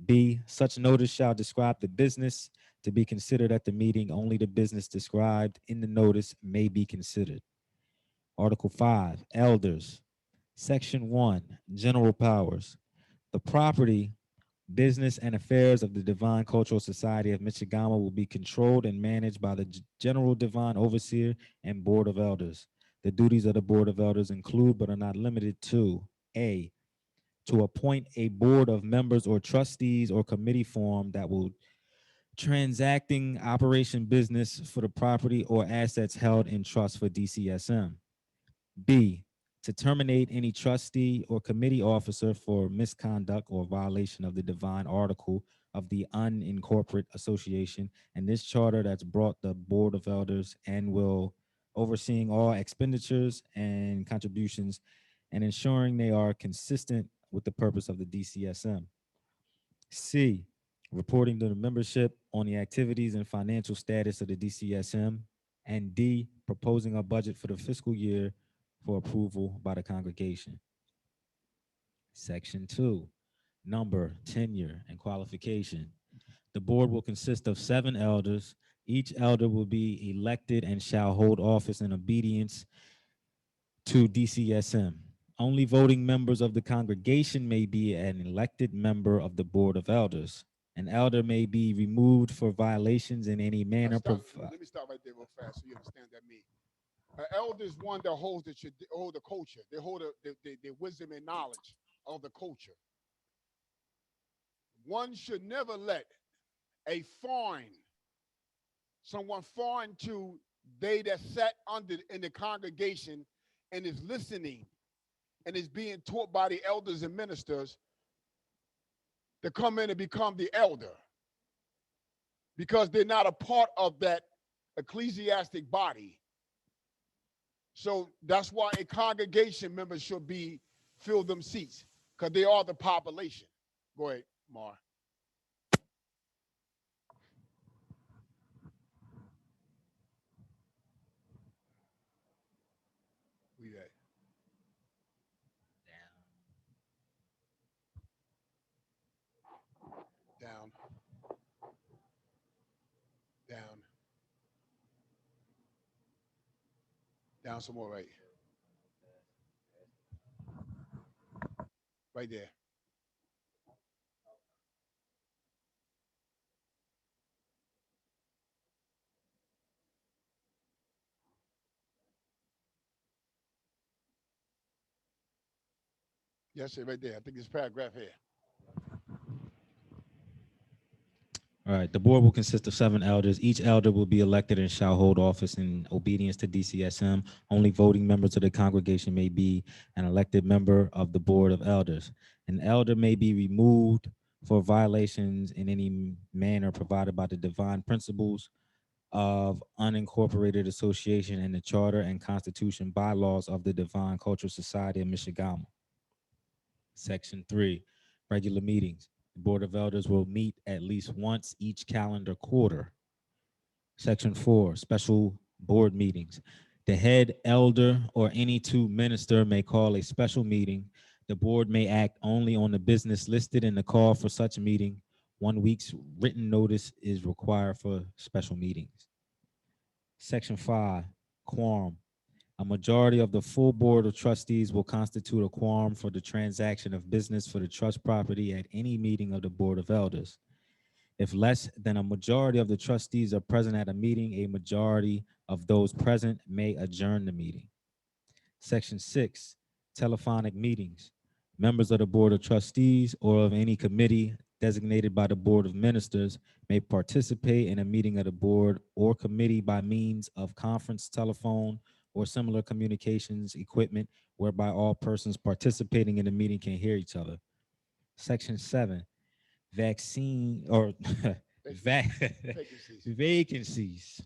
B, such notice shall describe the business to be considered at the meeting. Only the business described in the notice may be considered. Article 5, Elders. Section 1, General Powers. The property, business, and affairs of the Divine Cultural Society of Michigama will be controlled and managed by the General Divine Overseer and Board of Elders. The duties of the Board of Elders include, but are not limited to, A, to appoint a board of members or trustees or committee form that will transacting operation business for the property or assets held in trust for DCSM. B, to terminate any trustee or committee officer for misconduct or violation of the divine article of the unincorporated association and this charter that's brought the Board of Elders and will overseeing all expenditures and contributions and ensuring they are consistent with the purpose of the DCSM. C, reporting to the membership on the activities and financial status of the DCSM. And D, proposing a budget for the fiscal year for approval by the congregation. Section 2, number, tenure, and qualification. The board will consist of 7 elders. Each elder will be elected and shall hold office in obedience to DCSM. Only voting members of the congregation may be an elected member of the Board of Elders. An elder may be removed for violations in any manner. Let me stop right there real fast so you understand that mean. An elder is one that holds the culture. They hold the wisdom and knowledge of the culture. One should never let someone foreign to they that sat under in the congregation and is listening and is being taught by the elders and ministers to come in and become the elder because they're not a part of that ecclesiastic body. So that's why a congregation member should fill them seats because they are the population. Go ahead, Mar. We at? Down. Down. Down some more, right? Right there. Yes, right there. I think this paragraph here. All right, the board will consist of 7 elders. Each elder will be elected and shall hold office in obedience to DCSM. Only voting members of the congregation may be an elected member of the board of elders. An elder may be removed for violations in any manner provided by the divine principles of unincorporated association and the charter and constitution bylaws of the Divine Cultural Society of Michigan. Section 3, regular meetings. The Board of Elders will meet at least once each calendar quarter. Section 4, special board meetings. The head elder or any 2 minister may call a special meeting. The board may act only on the business listed in the call for such meeting. 1 week's written notice is required for special meetings. Section 5, quorum. A majority of the full board of trustees will constitute a quorum for the transaction of business for the trust property at any meeting of the Board of Elders. If less than a majority of the trustees are present at a meeting, a majority of those present may adjourn the meeting. Section 6, telephonic meetings. Members of the Board of Trustees or of any committee designated by the Board of Ministers may participate in a meeting of the board or committee by means of conference, telephone, or similar communications equipment whereby all persons participating in the meeting can hear each other. Section 7, vaccine or vacancies.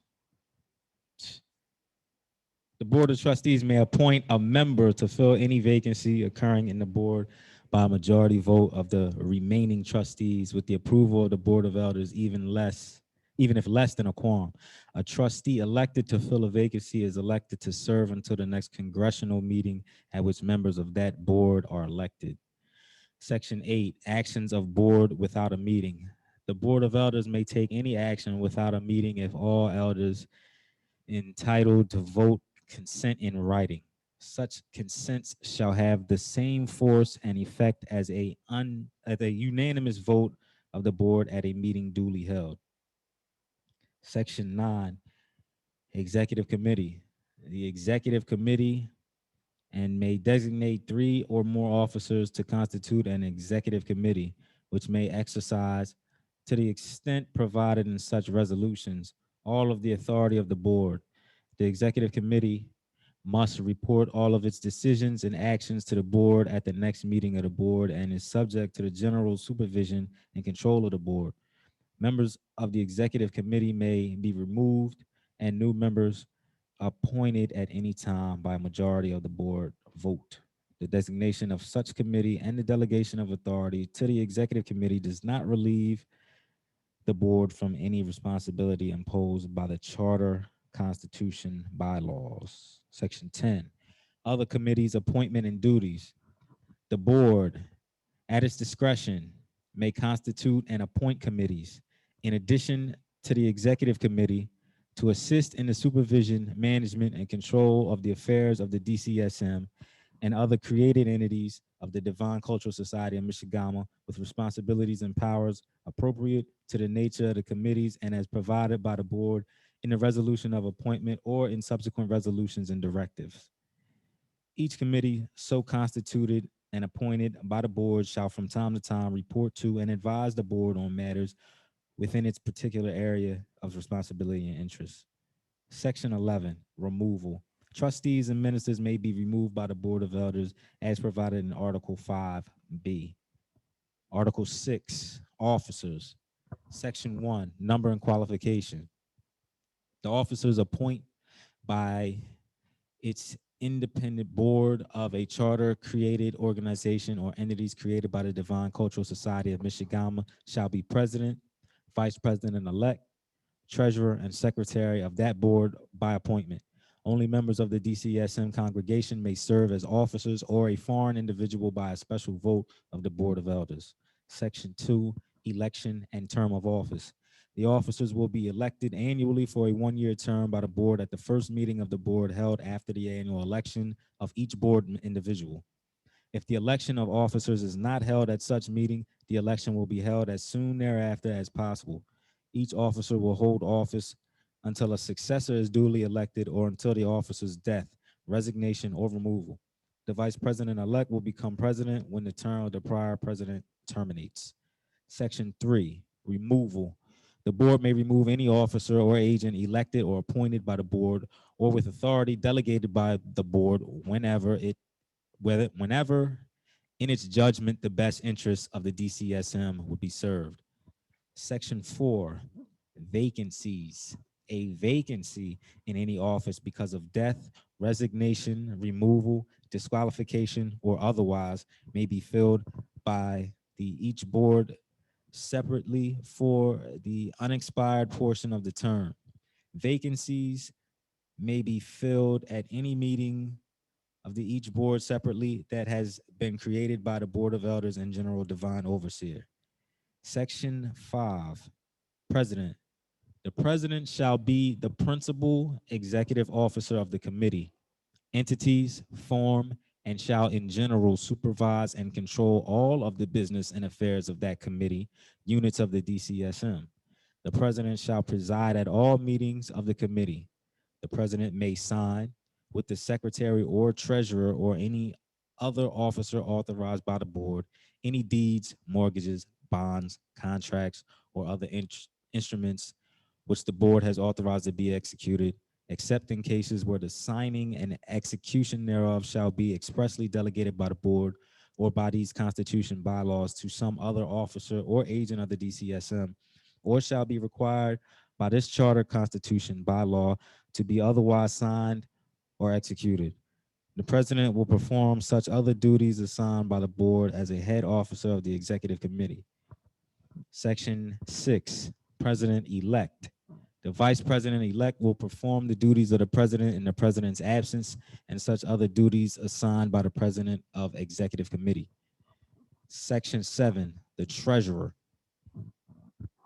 The Board of Trustees may appoint a member to fill any vacancy occurring in the board by a majority vote of the remaining trustees with the approval of the Board of Elders, even if less than a quorum. A trustee elected to fill a vacancy is elected to serve until the next congressional meeting at which members of that board are elected. Section 8, actions of board without a meeting. The Board of Elders may take any action without a meeting if all elders entitled to vote consent in writing. Such consents shall have the same force and effect as a unanimous vote of the board at a meeting duly held. Section 9, executive committee. The executive committee and may designate 3 or more officers to constitute an executive committee, which may exercise, to the extent provided in such resolutions, all of the authority of the board. The executive committee must report all of its decisions and actions to the board at the next meeting of the board and is subject to the general supervision and control of the board. Members of the executive committee may be removed and new members appointed at any time by a majority of the board vote. The designation of such committee and the delegation of authority to the executive committee does not relieve the board from any responsibility imposed by the charter, constitution, bylaws. Section 10, other committees, appointment and duties. The board, at its discretion, may constitute and appoint committees in addition to the executive committee to assist in the supervision, management, and control of the affairs of the DCSM and other created entities of the Divine Cultural Society of Michigan with responsibilities and powers appropriate to the nature of the committees and as provided by the board in the resolution of appointment or in subsequent resolutions and directives. Each committee so constituted and appointed by the board shall from time to time report to and advise the board on matters within its particular area of responsibility and interest. Section 11, removal. Trustees and ministers may be removed by the Board of Elders as provided in Article 5B. Article 6, officers. Section 1, number and qualification. The officers appoint by its independent board of a charter created organization or entities created by the Divine Cultural Society of Michigan shall be president, vice president-elect, treasurer, and secretary of that board by appointment. Only members of the DCSM congregation may serve as officers or a foreign individual by a special vote of the Board of Elders. Section 2, election and term of office. The officers will be elected annually for a one-year term by the board at the first meeting of the board held after the annual election of each board individual. If the election of officers is not held at such meeting, the election will be held as soon thereafter as possible. Each officer will hold office until a successor is duly elected or until the officer's death, resignation, or removal. The vice president-elect will become president when the term of the prior president terminates. Section 3, removal. The board may remove any officer or agent elected or appointed by the board or with authority delegated by the board whenever in its judgment the best interests of the DCSM would be served. Section 4, vacancies. A vacancy in any office because of death, resignation, removal, disqualification, or otherwise may be filled by each board separately for the unexpired portion of the term. Vacancies may be filled at any meeting of each board separately that has been created by the Board of Elders and General Divine Overseer. Section 5, President. The president shall be the principal executive officer of the committee, entities, form, and shall in general supervise and control all of the business and affairs of that committee, units of the DCSM. The president shall preside at all meetings of the committee. The president may sign with the secretary or treasurer or any other officer authorized by the board, any deeds, mortgages, bonds, contracts, or other instruments which the board has authorized to be executed, except in cases where the signing and execution thereof shall be expressly delegated by the board or by these constitution bylaws to some other officer or agent of the DCSM, or shall be required by this charter, constitution, by law to be otherwise signed or executed. The president will perform such other duties assigned by the board as a head officer of the executive committee. Section 6, president-elect. The vice president-elect will perform the duties of the president in the president's absence and such other duties assigned by the president of executive committee. Section 7, the treasurer.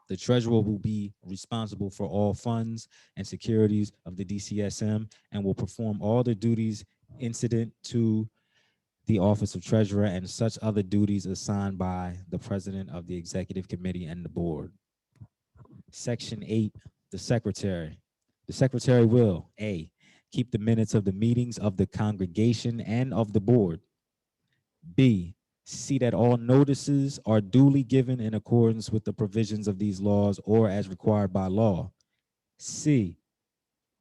The treasurer will be responsible for all funds and securities of the DCSM and will perform all the duties incident to the office of treasurer and such other duties assigned by the president of the executive committee and the board. Section 8, the secretary. The secretary will, A, keep the minutes of the meetings of the congregation and of the board. B, see that all notices are duly given in accordance with the provisions of these laws or as required by law. C,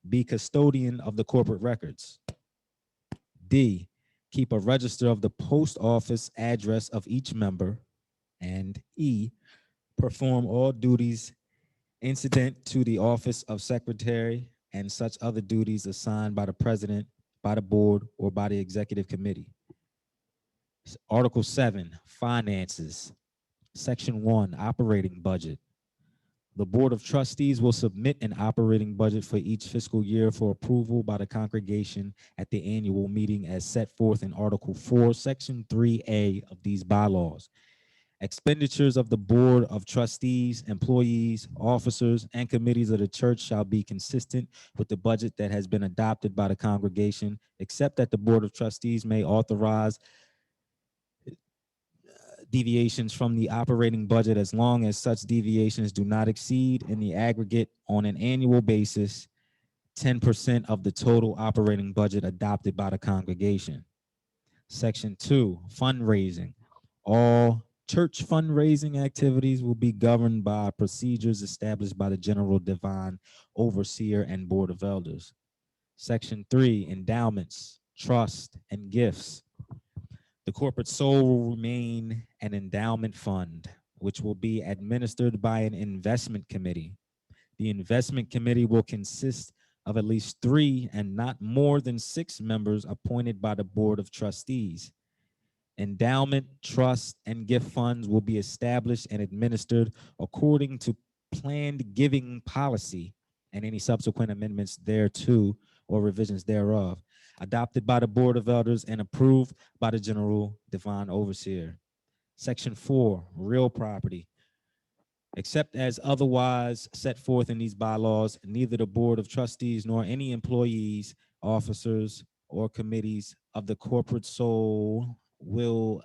be custodian of the corporate records. D, keep a register of the post office address of each member. And E, perform all duties incident to the office of secretary and such other duties assigned by the president, by the board, or by the executive committee. Article 7, finances. Section 1, operating budget. The Board of Trustees will submit an operating budget for each fiscal year for approval by the congregation at the annual meeting as set forth in Article 4, Section 3A of these bylaws. Expenditures of the Board of Trustees, employees, officers, and committees of the church shall be consistent with the budget that has been adopted by the congregation, except that the Board of Trustees may authorize deviations from the operating budget as long as such deviations do not exceed in the aggregate on an annual basis 10% of the total operating budget adopted by the congregation. Section 2, fundraising. All church fundraising activities will be governed by procedures established by the General Divine Overseer and Board of Elders. Section 3, endowments, trust, and gifts. The corporate soul will remain an endowment fund, which will be administered by an investment committee. The investment committee will consist of at least 3 and not more than 6 members appointed by the Board of Trustees. Endowment, trust, and gift funds will be established and administered according to planned giving policy and any subsequent amendments thereto or revisions thereof, adopted by the Board of Elders and approved by the General Divine Overseer. Section 4, real property. Except as otherwise set forth in these bylaws, neither the Board of Trustees nor any employees, officers, or committees of the corporate soul will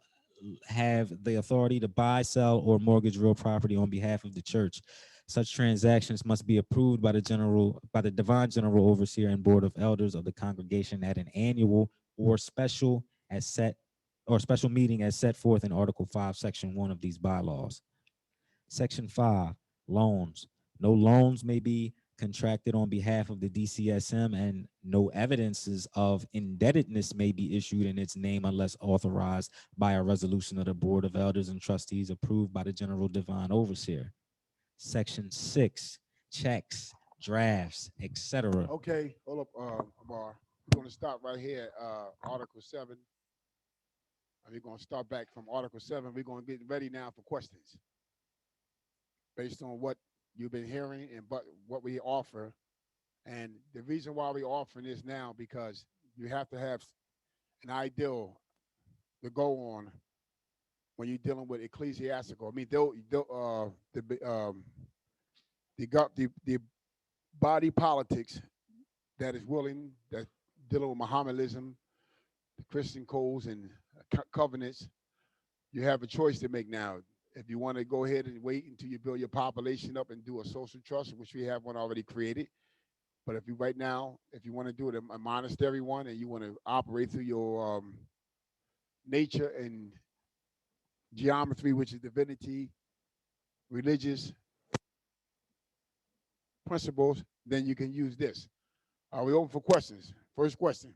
have the authority to buy, sell, or mortgage real property on behalf of the church. Such transactions must be approved by the divine general overseer and board of elders of the congregation at an annual or special meeting as set forth in Article 5, Section 1 of these bylaws. Section 5, loans. No loans may be contracted on behalf of the DCSM, and no evidences of indebtedness may be issued in its name unless authorized by a resolution of the Board of Elders and Trustees approved by the General Divine Overseer. Section 6, checks, drafts, etc. Okay, hold up, Amar. We're gonna stop right here, Article 7. And we're gonna start back from Article 7. We're gonna get ready now for questions. Based on what you've been hearing and what we offer. And the reason why we're offering this now, because you have to have an ideal to go on when you're dealing with ecclesiastical. I mean, the body politics that is willing, that dealing with Mohammedanism, the Christian codes and covenants, you have a choice to make now. If you want to go ahead and wait until you build your population up and do a social trust, which we have one already created. But if you right now, if you want to do it a monastery one and you want to operate through your nature and geometry, which is divinity, religious principles, then you can use this. Are we open for questions? First question.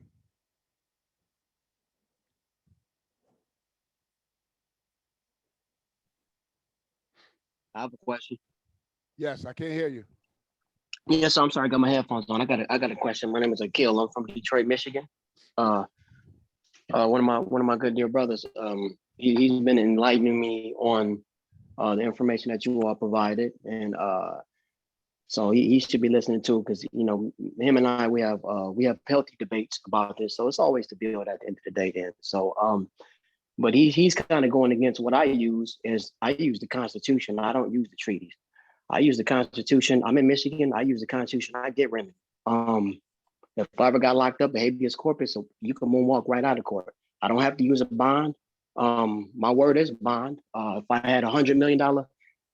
I have a question. Yes, I can't hear you. Yes, I'm sorry, I got my headphones on. I got a question. My name is Akil. I'm from Detroit, Michigan. One of my good dear brothers. He's been enlightening me on the information that you all provided, and so he should be listening too, because him and I we have healthy debates about this. So it's always to build at the end of the day. Then so but he's kind of going against what I use. Is I use the Constitution. I don't use the treaties. I use the Constitution. I'm in Michigan. I use the Constitution. I get remedy. If I ever got locked up, habeas corpus, so you can moonwalk right out of court. I don't have to use a bond. My word is bond. If I had $100 million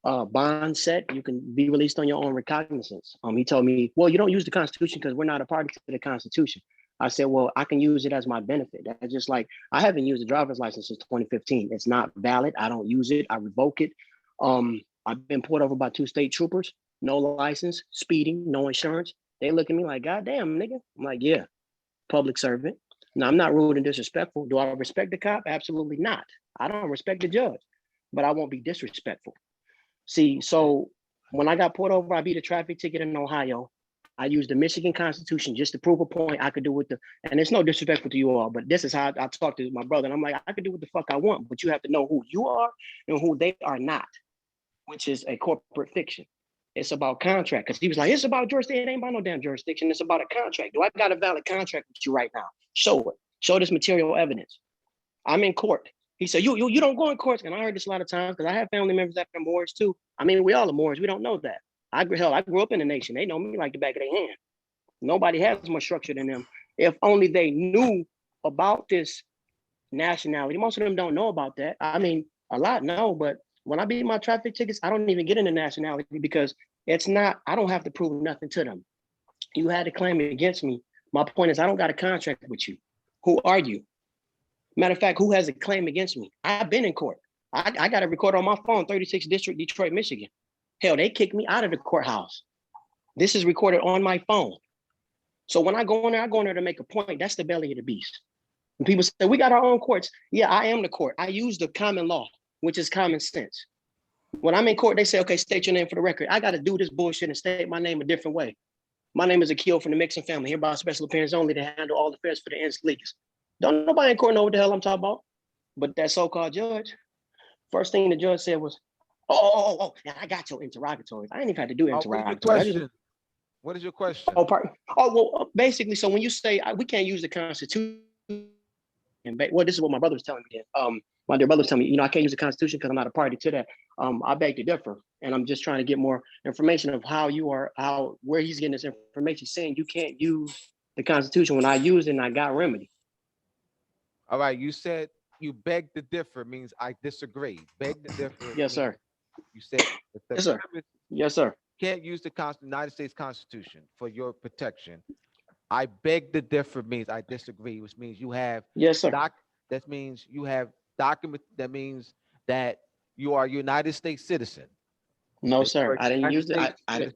bond set, you can be released on your own recognizance. He told me, well, you don't use the Constitution because we're not a party to the Constitution. I said, well, I can use it as my benefit. That's just like, I haven't used a driver's license since 2015. It's not valid. I don't use it. I revoke it. I've been pulled over by 2 state troopers, no license, speeding, no insurance. They look at me like, God damn, nigga. I'm like, yeah, public servant. Now, I'm not rude and disrespectful. Do I respect the cop? Absolutely not. I don't respect the judge, but I won't be disrespectful. See, so when I got pulled over, I beat a traffic ticket in Ohio. I used the Michigan Constitution just to prove a point I could do with and it's no disrespectful to you all, but this is how I talk to my brother. And I'm like, I could do what the fuck I want, but you have to know who you are and who they are not, which is a corporate fiction. It's about contract. Because he was like, it's about jurisdiction. It ain't about no damn jurisdiction. It's about a contract. Do I got a valid contract with you right now? Show it. Show this material evidence. I'm in court. He said, you don't go in court. And I heard this a lot of times because I have family members that are Moorish too. I mean, we all are Moorish. We don't know that. I grew up in the nation. They know me like the back of their hand. Nobody has more structure than them. If only they knew about this nationality. Most of them don't know about that. I mean, a lot know, but when I beat my traffic tickets, I don't even get into nationality because I don't have to prove nothing to them. You had a claim against me. My point is, I don't got a contract with you. Who are you? Matter of fact, who has a claim against me? I've been in court. I got a recorder on my phone, 36th District, Detroit, Michigan. Hell, they kicked me out of the courthouse. This is recorded on my phone. So when I go in there to make a point. That's the belly of the beast. When people say, we got our own courts. Yeah, I am the court. I use the common law, which is common sense. When I'm in court, they say, okay, state your name for the record. I got to do this bullshit and state my name a different way. My name is Akil from the Mixon family, hereby special appearance only to handle all affairs for the ends leagues. Don't nobody in court know what the hell I'm talking about. But that so-called judge, first thing the judge said was, oh, I got your interrogatories. I ain't even had to do interrogatories. What is your question? Well, basically, so when you say we can't use the Constitution, Well, this is what my brother was telling me. My dear brother was telling me, I can't use the Constitution because I'm not a party to that. I beg to differ, and I'm just trying to get more information of where he's getting this information, saying you can't use the Constitution when I used it and I got remedy. All right, you said you beg to differ means I disagree. Beg to differ. Yes, sir. You said the Yes, sir. premise Yes, sir. can't use the United States Constitution for your protection. I beg to differ means I disagree, which means you have Yes, sir. that means you have document that means that you are a United States citizen. No, That you sir. are a I didn't United use it. States I citizen.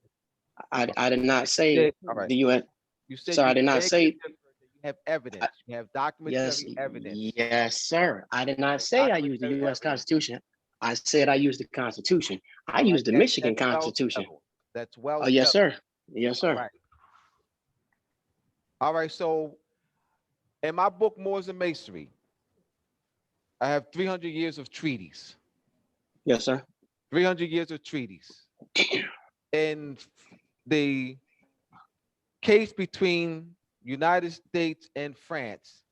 did not say All right. the UN. You said Sir, you I did not beg to say. differ, that you have evidence. You have documentary evidence. Yes, sir. I did not say I used the Documentary U.S. evidence. Constitution. I said I used the Constitution. I All right, used the Michigan that's well Constitution. settled. That's well Oh, yes, settled. sir. Yes, All sir. right. All right. So in my book, Moors and Masonry, I have 300 years of treaties. Yes, sir. 300 years of treaties. In the case between United States and France,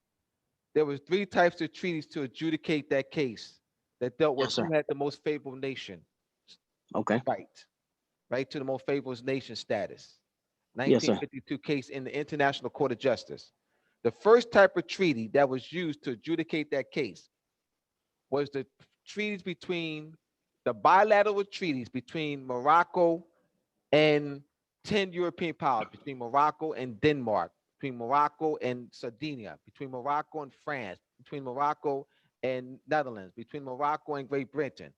there was 3 types of treaties to adjudicate that case that dealt with Yes, sir. who had the most favorable nation. Okay. Right to the most favorable nation status. Yes, sir. 1952 case in the International Court of Justice. The first type of treaty that was used to adjudicate that case was the treaties between the bilateral treaties between Morocco and 10 European powers, between Morocco and Denmark, between Morocco and Sardinia, between Morocco and France, between Morocco and Netherlands, between Morocco and Great Britain,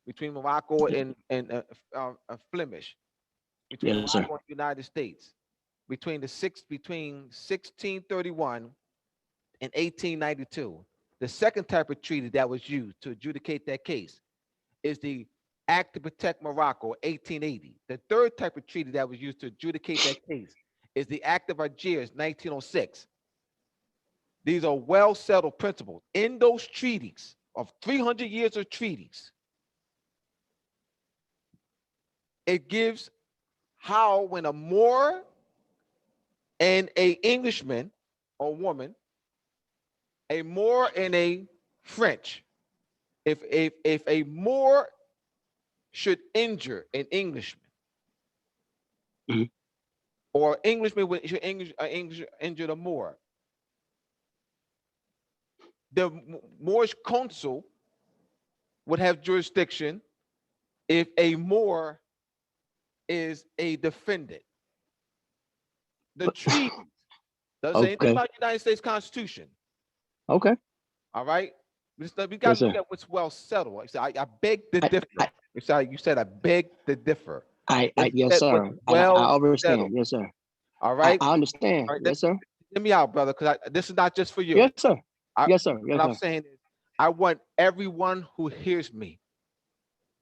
between Morocco and Flemish, between Yes, sir. Morocco and the United States, between 1631 and 1892. The second type of treaty that was used to adjudicate that case is the Act to Protect Morocco, 1880. The third type of treaty that was used to adjudicate that case is the Act of Algiers, 1906. These are well settled principles. In those treaties of 300 years of treaties, it gives how when a Moor and a Englishman or woman, a Moor and a French, if a Moor should injure an Englishman, or Englishman should injure a Moor, the Moorish consul would have jurisdiction if a Moor is a defendant. The treaty doesn't say anything about the United States Constitution. Okay. All right. We got Yes, to look sir. at what's well settled. I beg to differ. You said I beg to differ. Yes, sir. I understand. Yes, sir. All right. I understand. All right, Yes, sir. Hear me out, brother, because this is not just for you. Yes, sir. Yes, sir. Yes, What I'm sir. saying is, I want everyone who hears me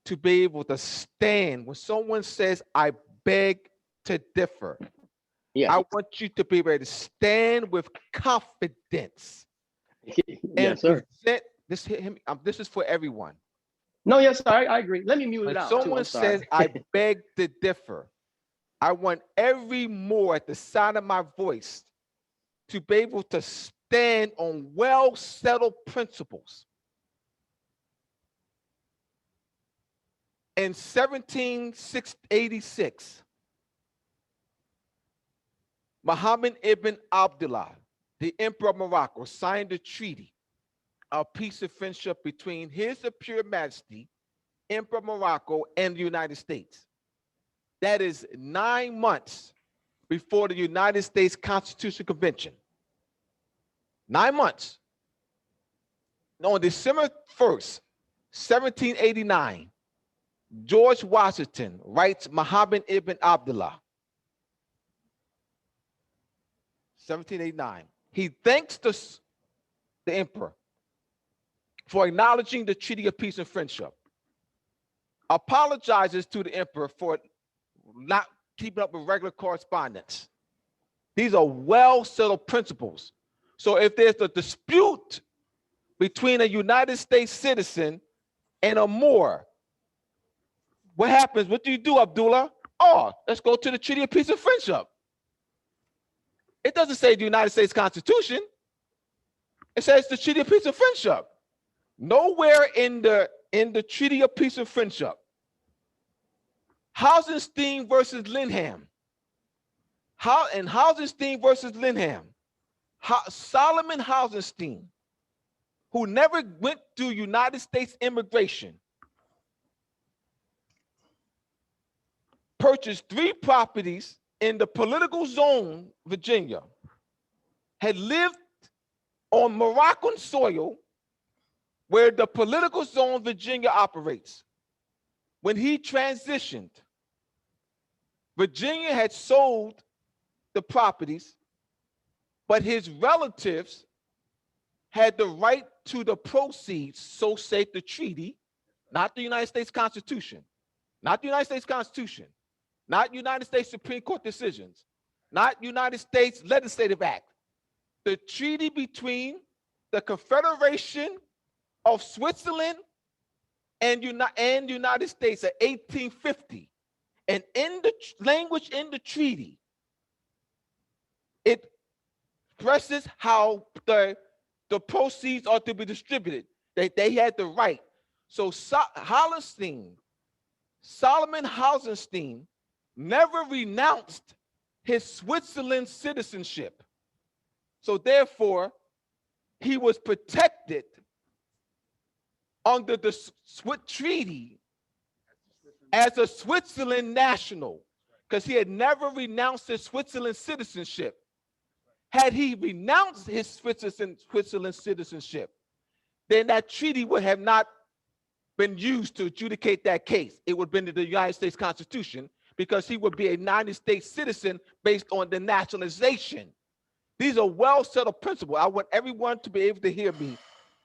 to be able to stand when someone says, I beg to differ. Yes. I want you to be able to stand with confidence and Yes, sir. present this. This is for everyone. No, yes, sir. I agree. Let me mute When it out. too. someone I'm sorry. says, I beg to differ, I want every Moor at the sound of my voice to be able to stand on well-settled principles. In 1786, Muhammad ibn Abdullah, the Emperor of Morocco, signed a treaty of peace and friendship between His Imperial Majesty, Emperor of Morocco, and the United States. That is 9 months before the United States Constitutional Convention. 9 months. On December 1st, 1789, George Washington writes Muhammad ibn Abdullah. 1789. He thanks the emperor for acknowledging the Treaty of Peace and Friendship, apologizes to the emperor for not keeping up with regular correspondence. These are well-settled principles. So if there's a dispute between a United States citizen and a Moor, what happens? What do you do, Abdullah? Oh, let's go to the Treaty of Peace and Friendship. It doesn't say the United States Constitution. It says the Treaty of Peace and Friendship. Nowhere in the Treaty of Peace and Friendship. Hausenstein versus Linham. Hausenstein versus Linham. Solomon Hausenstein, who never went through United States immigration, purchased 3 properties in the political zone, Virginia, had lived on Moroccan soil where the political zone, Virginia, operates. When he transitioned, Virginia had sold the properties, but his relatives had the right to the proceeds, so said the treaty, not the United States Constitution, not the United States Constitution, not United States Supreme Court decisions, not United States Legislative Act. The treaty between the Confederation of Switzerland and United States of 1850. And in the language in the treaty, it expresses how the proceeds are to be distributed, that they had the right. So Solomon Hausenstein never renounced his Switzerland citizenship. So therefore, he was protected under the treaty as a Switzerland national, because he had never renounced his Switzerland citizenship. Had he renounced his Switzerland citizenship, then that treaty would have not been used to adjudicate that case. It would have been in the United States Constitution, because he would be a United States citizen based on the nationalization. These are well-settled principles. I want everyone to be able to hear me,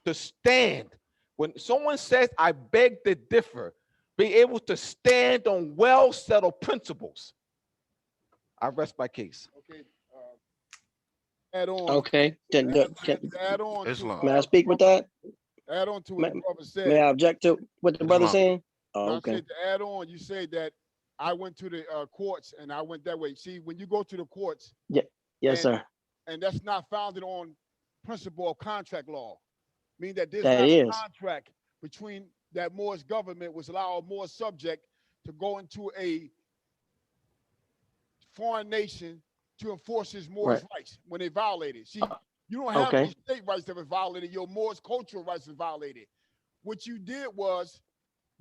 to stand. When someone says, I beg to differ, be able to stand on well-settled principles. I rest my case. Okay. Add on. Okay. Add on. Islam. May I speak with that? Add on to what the brother said. May I object to what the brother Islam. saying? I Oh, okay. said to add on, you say that I went to the courts and I went that way. See, when you go to the courts, Yeah. Yes, and, sir. and that's not founded on principle of contract law, meaning that there's That not is. a contract between that Moorish government was allowed a Moorish subject to go into a foreign nation to enforce his Moorish rights when they violated. See, you don't have Okay. any state rights that were violated. Your Moorish cultural rights were violated. What you did was,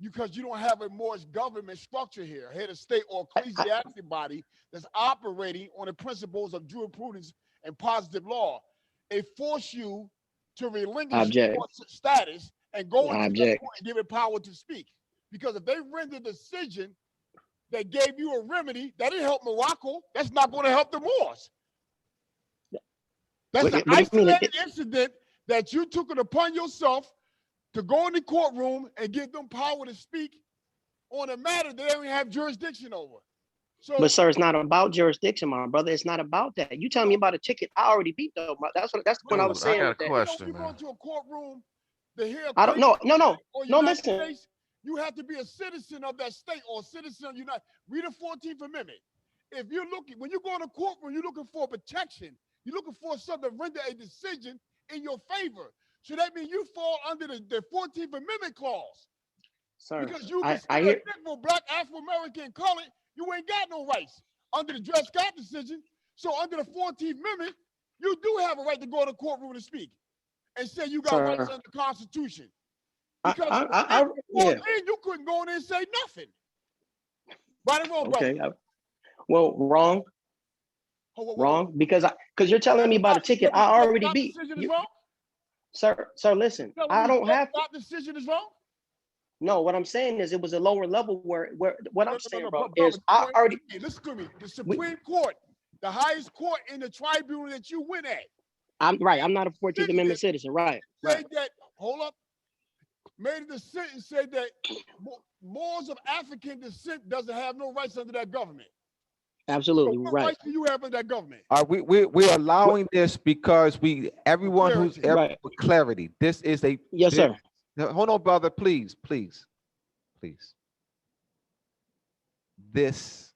because you don't have a Moorish government structure here, head of state or ecclesiastic body that's operating on the principles of jurisprudence and positive law, it forced you to relinquish Object. your status and go into the Object. court and give it power to speak. Because if they render a decision that gave you a remedy, that didn't help Morocco, that's not going to help the Moors. That's an What do you mean isolated incident that you took it upon yourself to go in the courtroom and give them power to speak on a matter they don't have jurisdiction over. So, But sir, it's not about jurisdiction, my brother. It's not about that. You tell me about a ticket I already beat though. That's what I was Dude, I saying. got a with that. question, you go man. into a courtroom to hear a I don't case know. or No, United listen. States, you have to be a citizen of that state or a citizen of United. Read the 14th Amendment. If you're looking, when you go in a courtroom, you're looking for protection. You're looking for something to render a decision in your favor. So that means you fall under the 14th Amendment clause. Sir, Because you I consider hear a Negro, black, Afro-American, colored, you ain't got no rights under the Dred Scott decision. So under the 14th Amendment, you do have a right to go to the courtroom and speak and say you got rights under the Constitution. Because yeah. then you couldn't go in there and say nothing. Right or wrong, brother? Okay. Well, wrong. Wrong. Because you're telling me about a ticket I already beat. Decision is wrong? Sir, listen. I don't have to. Decision is wrong? No, what I'm saying is it was a lower level where what I'm saying, bro, brother, is I already listen to me. The Supreme Court, the highest court in the tribunal that you went at. I'm right. I'm not a 14th Amendment citizen. Right. Said that, hold up, made a decision, said that Moors of African descent doesn't have no rights under that government. Absolutely So what right. rights do you have under that government? We're allowing this because everyone who's Right. with clarity. This is a Yes, sir. Hold on, brother, please. This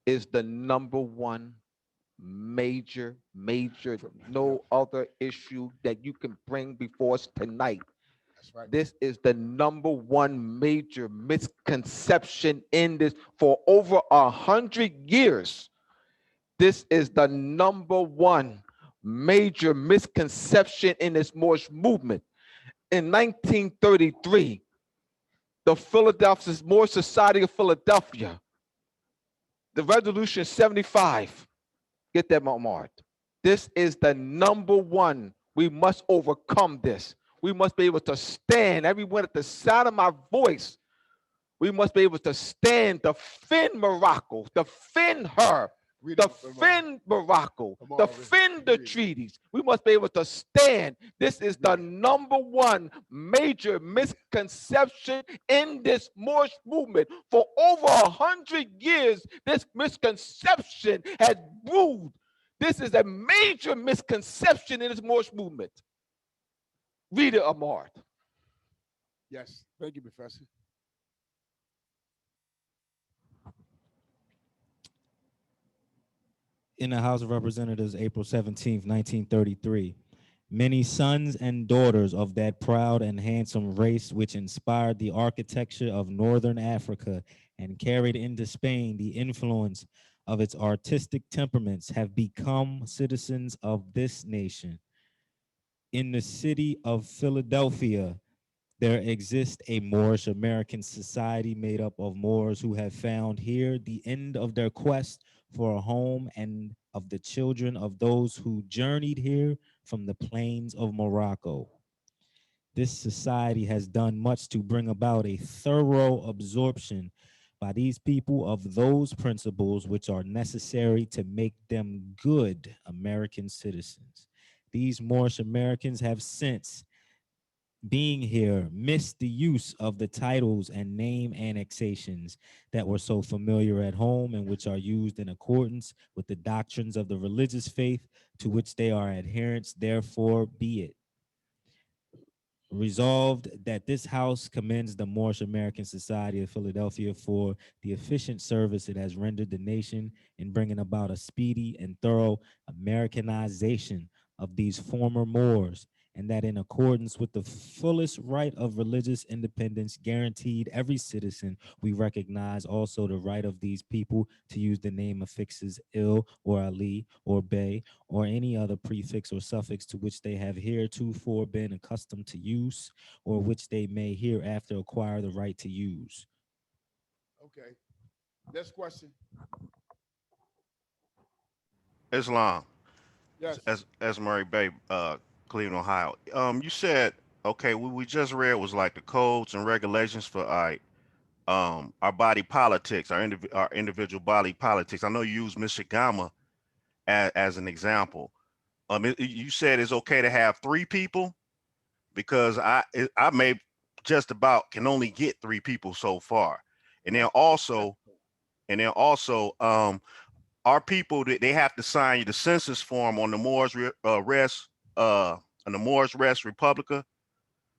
is the #1 major, no other issue that you can bring before us tonight. That's right. This is the number one major misconception in this for over 100 years. This is the number one major misconception in this Moorish movement. In 1933, the Philadelphia Moorish Society of Philadelphia, the Resolution 75, get that marked. This is the number one. We must overcome this. We must be able to stand, everyone at the sound of my voice. We must be able to stand, defend Morocco, defend her, defend Morocco, defend the treaties. We must be able to stand. This is the number one major misconception in this Moorish movement. For over 100 years, this misconception has brewed. This is a major misconception in this Moorish movement. Read it, Amart. Yes, thank you, Professor. In the House of Representatives, April 17th, 1933, many sons and daughters of that proud and handsome race which inspired the architecture of Northern Africa and carried into Spain the influence of its artistic temperaments have become citizens of this nation. In the city of Philadelphia, there exists a Moorish American society made up of Moors who have found here the end of their quest for a home and of the children of those who journeyed here from the plains of Morocco. This society has done much to bring about a thorough absorption by these people of those principles which are necessary to make them good American citizens. These Moorish Americans have since being here missed the use of the titles and name annexations that were so familiar at home and which are used in accordance with the doctrines of the religious faith to which they are adherents. Therefore be it resolved that this House commends the Moorish American Society of Philadelphia for the efficient service it has rendered the nation in bringing about a speedy and thorough Americanization of these former Moors, and that in accordance with the fullest right of religious independence guaranteed every citizen, we recognize also the right of these people to use the name affixes Il or Ali or Bey or any other prefix or suffix to which they have heretofore been accustomed to use or which they may hereafter acquire the right to use. Okay. Next question. Islam. Yes. As Murray Bay, Cleveland, Ohio. You said, okay, what we just read was like the codes and regulations for our body politics, our individual body politics. I know you use Michigama as an example. You said it's okay to have 3 people because I may just about can only get 3 people so far, and then also, our people that they have to sign the census form on the Moors Rest on the Moors Rest Republica.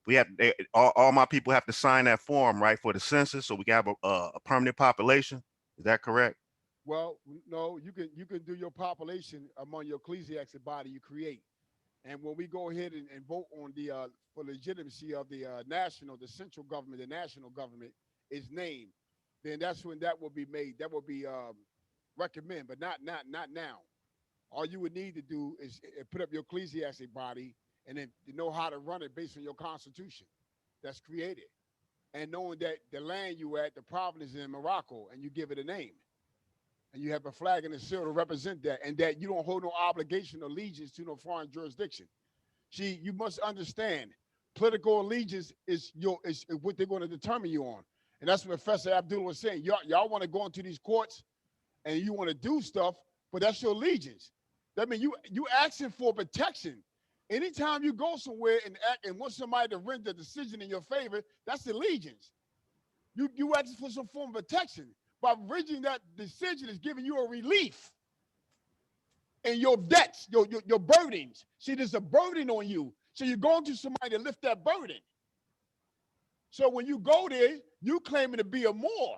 We have all my people have to sign that form, right, for the census, so we can have a permanent population. Is that correct? Well, no, you can do your population among your ecclesiastic body you create, and when we go ahead and vote on the for legitimacy of the the central government, the national government is named, then that's when that will be made. That will be recommended, but not now. All you would need to do is put up your ecclesiastic body and then know how to run it based on your constitution that's created, and knowing that the land you at, the province is in Morocco, and you give it a name. And you have a flag and a seal to represent that, and that you don't hold no obligation or allegiance to no foreign jurisdiction. See, you must understand, political allegiance is what they're going to determine you on. And that's what Professor Abdullah was saying. Y'all want to go into these courts and you want to do stuff, but that's your allegiance. That means you asking for protection. Anytime you go somewhere and want somebody to render a decision in your favor, that's allegiance. You asking for some form of protection. By rendering that decision is giving you a relief in your debts, your burdens. See, there's a burden on you. So you're going to somebody to lift that burden. So when you go there, you claiming to be a Moor.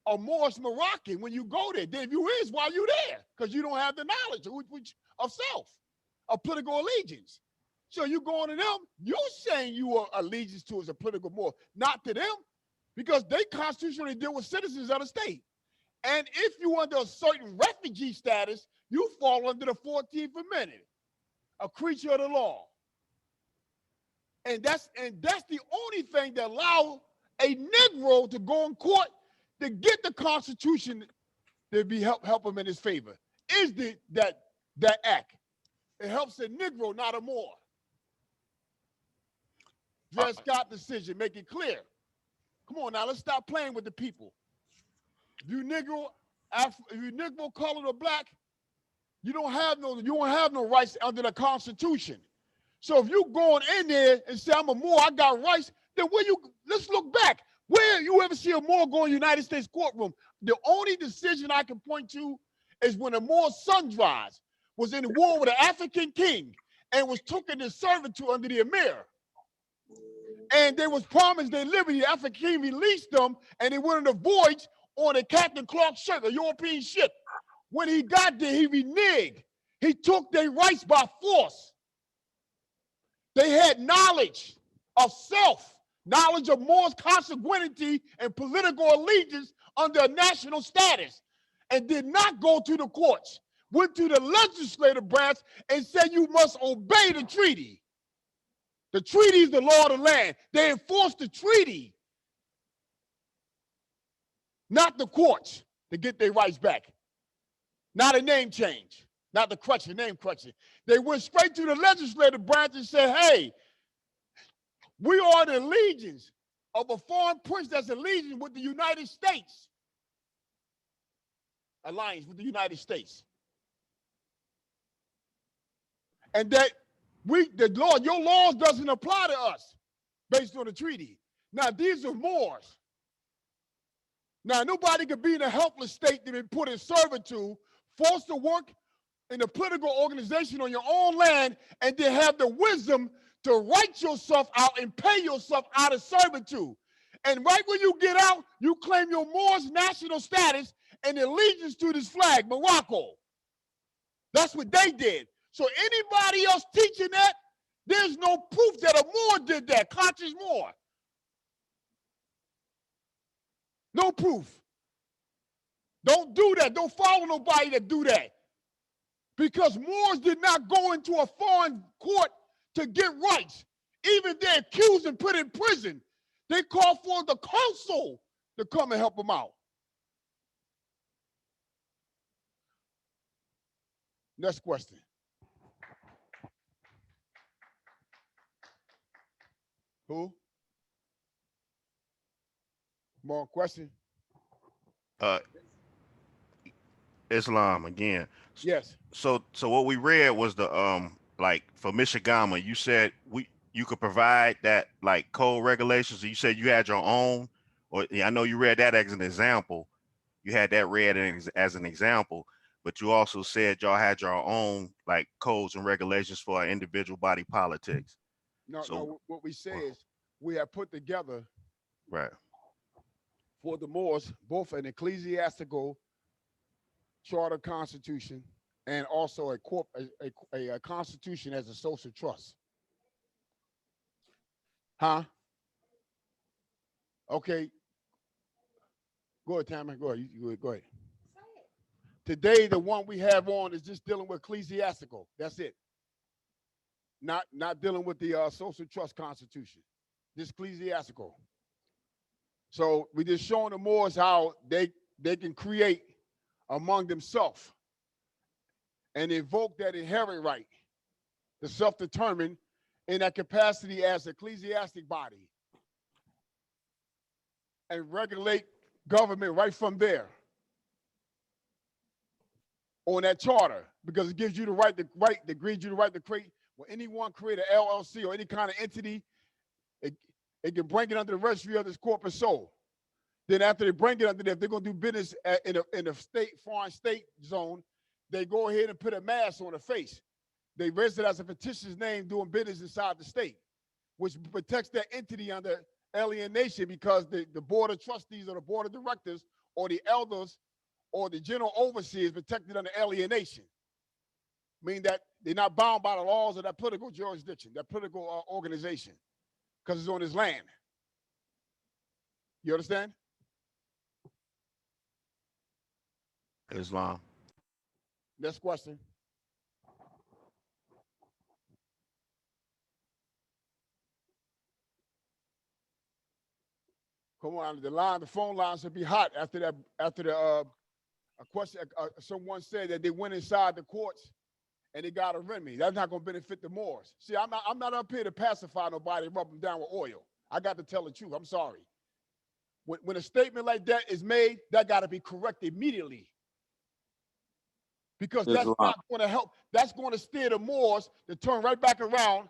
a Moorish Moroccan when you go there. Then if you is, why you there? Because you don't have the knowledge of self, of political allegiance. So you going to them, you saying you are allegiance to as a political Moor, not to them, because they constitutionally deal with citizens of the state. And if you under a certain refugee status, you fall under the 14th Amendment, a creature of the law. And that's the only thing that allows a Negro to go in court to get the Constitution to be help him in his favor. Is that act? It helps a Negro, not a Moor. Dred Scott decision, make it clear. Come on now, let's stop playing with the people. If you Negro, colored, or black, you don't have no rights under the Constitution. So if you going in there and say I'm a Moor, I got rights, then let's look back. Where you ever see a Moor go in the United States courtroom? The only decision I can point to is when a Moor's son was in the war with an African king and was taken into servitude under the Emir. And they was promised their liberty. The African king released them, and they went on a voyage on a Captain Clark ship, a European ship. When he got there, he reneged. He took their rights by force. They had knowledge of self, knowledge of Moor's consanguinity and political allegiance under a national status, and did not go to the courts, went to the legislative branch and said you must obey the treaty. The treaty is the law of the land. They enforced the treaty, not the courts, to get their rights back. Not a name change, not the correction, name correction. They went straight to the legislative branch and said, hey, we are the allegiance of a foreign prince that's allegiance with the United States. Alliance with the United States. And that your laws doesn't apply to us based on the treaty. Now, these are Moors. Now, nobody could be in a helpless state to be put in servitude, forced to work in a political organization on your own land, and then have the wisdom to write yourself out and pay yourself out of servitude. And right when you get out, you claim your Moorish national status and allegiance to this flag, Morocco. That's what they did. So anybody else teaching that, there's no proof that a Moor did that, conscious Moor. No proof. Don't do that. Don't follow nobody that do that. Because Moors did not go into a foreign court to get rights. Even they're accused and put in prison. They call for the consul to come and help them out. Next question. Who? More question? Islam again. Yes. So what we read was the like for Michigama, you said you could provide that like code regulations. You said you had your own, or I know you read that as an example. You had that read as an example, but you also said y'all had your own like codes and regulations for our individual body politics. No, what we say is we have put together right for the Moors both an ecclesiastical charter constitution and also a constitution as a social trust. Huh? Okay. Go ahead, Tammy. Go ahead. Go ahead. Today, the one we have on is just dealing with ecclesiastical. That's it. Not dealing with the social trust constitution. Just ecclesiastical. So we just showing the Moors how they can create among themselves and invoke that inherent right to self-determine in that capacity as ecclesiastic body and regulate government right from there on that charter, because it gives you the right to create. When anyone create an LLC or any kind of entity, it can bring it under the registry of this corporate soul. Then after they bring it under there, if they're going to do business in a foreign state zone, they go ahead and put a mask on the face. They register as a fictitious name doing business inside the state, which protects that entity under alienation, because the board of trustees or the board of directors or the elders or the general overseer is protected under alienation, meaning that they're not bound by the laws of that political jurisdiction, that political organization, because it's on his land. You understand? Islam. Next question. Come on, the phone line should be hot after that. After the a question, someone said that they went inside the courts and they got a remedy. That's not going to benefit the Moors. See, I'm not up here to pacify nobody, rub them down with oil. I got to tell the truth. I'm sorry. When a statement like that is made, that got to be corrected immediately. Because that's Islam. not going to help. That's going to steer the Moors to turn right back around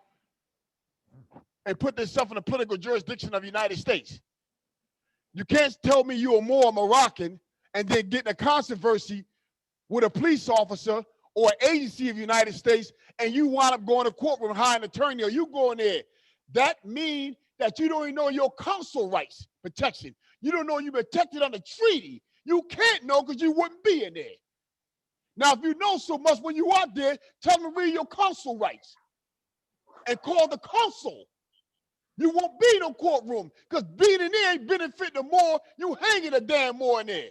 and put themselves in the political jurisdiction of the United States. You can't tell me you're a Moor Moroccan and then get in a controversy with a police officer or an agency of the United States and you wind up going to courtroom, hiring an attorney, or you go in there. That means that you don't even know your counsel rights protection. You don't know you're protected under treaty. You can't know because you wouldn't be in there. Now, if you know so much when you out there, tell them to read your counsel rights and call the counsel. You won't be in no courtroom because being in there ain't benefiting the more. You hanging a damn more in there.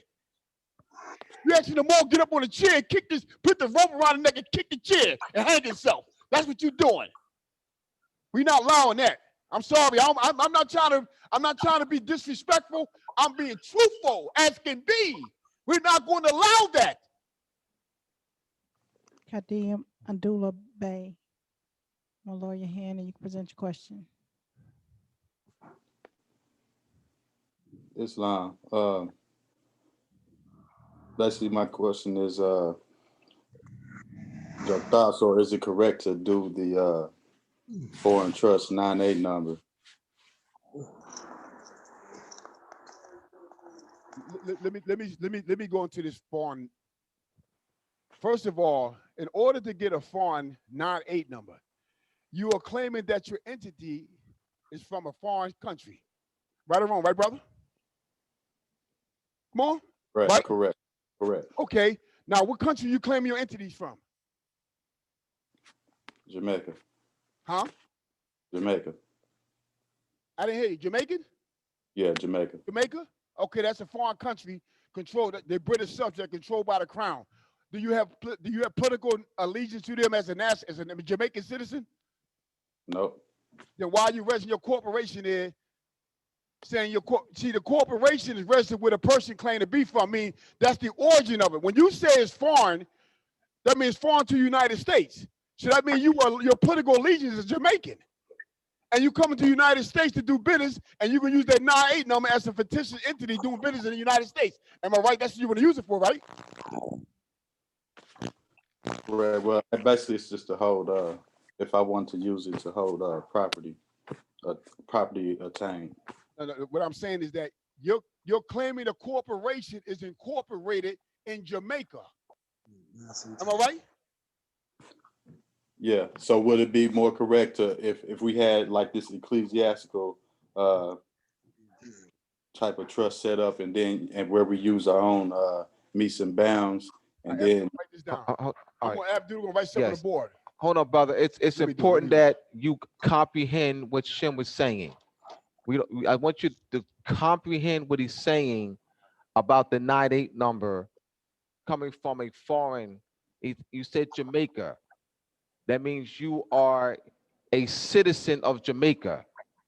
You actually the more get up on the chair, kick this, put the rope around the neck and kick the chair and hang yourself. That's what you're doing. We're not allowing that. I'm sorry. I'm not trying to be disrespectful. I'm being truthful as can be. We're not going to allow that. Kadim Abdullah Bey. I'm gonna lower your hand and you can present your question. Islam. Basically, my question is, your thoughts, or is it correct to do the foreign trust 9-8 number? Let me go into this foreign. First of all, in order to get a foreign 9-8 number, you are claiming that your entity is from a foreign country. Right or wrong, right, brother? Come on. Right. Correct. Okay. Now, what country you claim your entity's from? Jamaica. Huh? Jamaica. I didn't hear you. Jamaican? Yeah, Jamaica. Jamaica? Okay, that's a foreign country controlled. They're British subject controlled by the crown. Do you have political allegiance to them as a Jamaican citizen? No. Then why are you registering your corporation there? Saying the corporation is registered with a person claiming to be from. I mean, that's the origin of it. When you say it's foreign, that means foreign to the United States. So that means your political allegiance is Jamaican. And you come into the United States to do business, and you can use that 9-8 number as a fictitious entity doing business in the United States. Am I right? That's what you want to use it for, right? Right. Well, basically, it's just to hold. If I want to use it to hold property attained. No, what I'm saying is that you're claiming the corporation is incorporated in Jamaica. Am I right? Yeah. So would it be more correct to if we had like this ecclesiastical type of trust set up, and where we use our own meets and bounds, and then write this down. All I'm right. gonna Abdul gonna write something on the board. Hold on, brother. It's Let me do it, important that you comprehend what Shem was saying. I want you to comprehend what he's saying about the 9-8 number coming from a foreign. You said Jamaica. That means you are a citizen of Jamaica.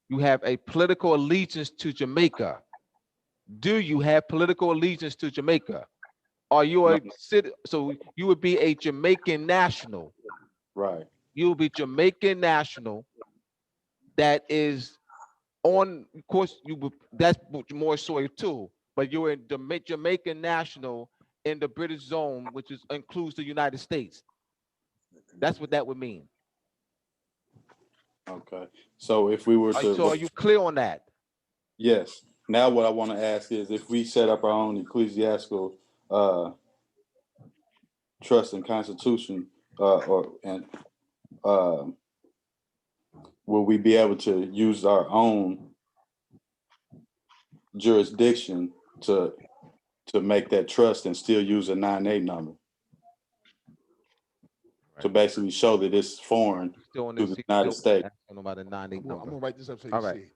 You have a political allegiance to Jamaica. Do you have political allegiance to Jamaica? Are you a citizen? So you would be a Jamaican national. Right. You will be Jamaican national. That is on, of course, that's more so too. But you're a Jamaican national in the British zone, which includes the United States. That's what that would mean. Okay. So if we were to, so are you clear on that? Yes. Now what I want to ask is, if we set up our own ecclesiastical trust and constitution, will we be able to use our own jurisdiction to to make that trust and still use a 9A number. To basically show that it's foreign Still on to this, the United States. asking about a 9-8 I'm number. gonna write this up so you All right. see.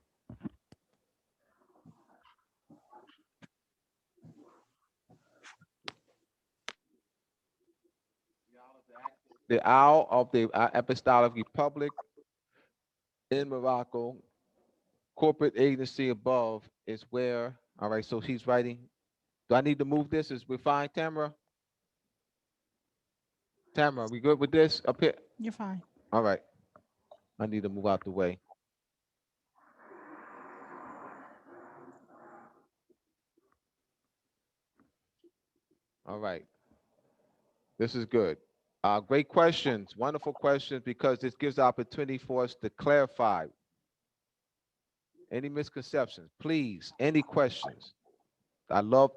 The owl of the Apostolic Republic in Morocco, corporate agency above is where, all right, so he's writing. Do I need to move this? Is we fine, Tamara? Tamara, we good with this up here? You're fine. All right. I need to move out the way. All right. This is good. Great questions, wonderful questions, because this gives opportunity for us to clarify any misconceptions. Please, any questions? I love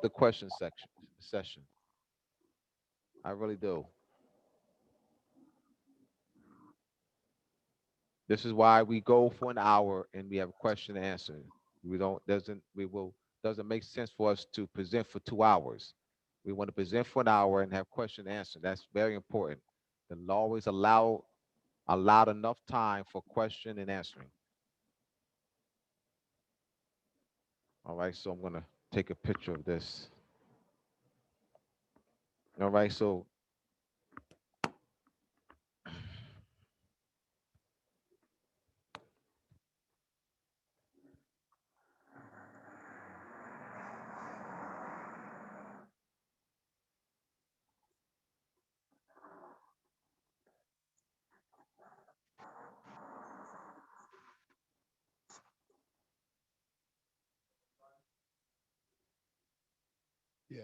the question session. I really do. This is why we go for an hour and we have a question and answer. Doesn't make sense for us to present for 2 hours. We want to present for an hour and have question and answer. That's very important. The law always allowed enough time for question and answering. All right, so I'm gonna take a picture of this. All right, so Yeah.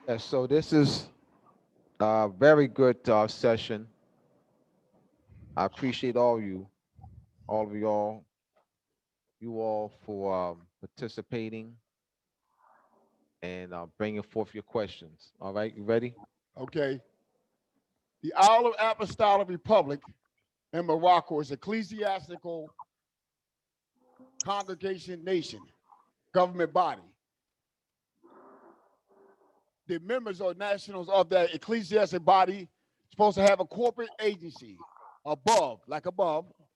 yeah, so this is a very good session. I appreciate all of you all for participating and bringing forth your questions. All right, you ready? Okay. The Isle of Apostolic Republic in Morocco is ecclesiastical congregation nation, government body. The members or nationals of that ecclesiastic body supposed to have a corporate agency above,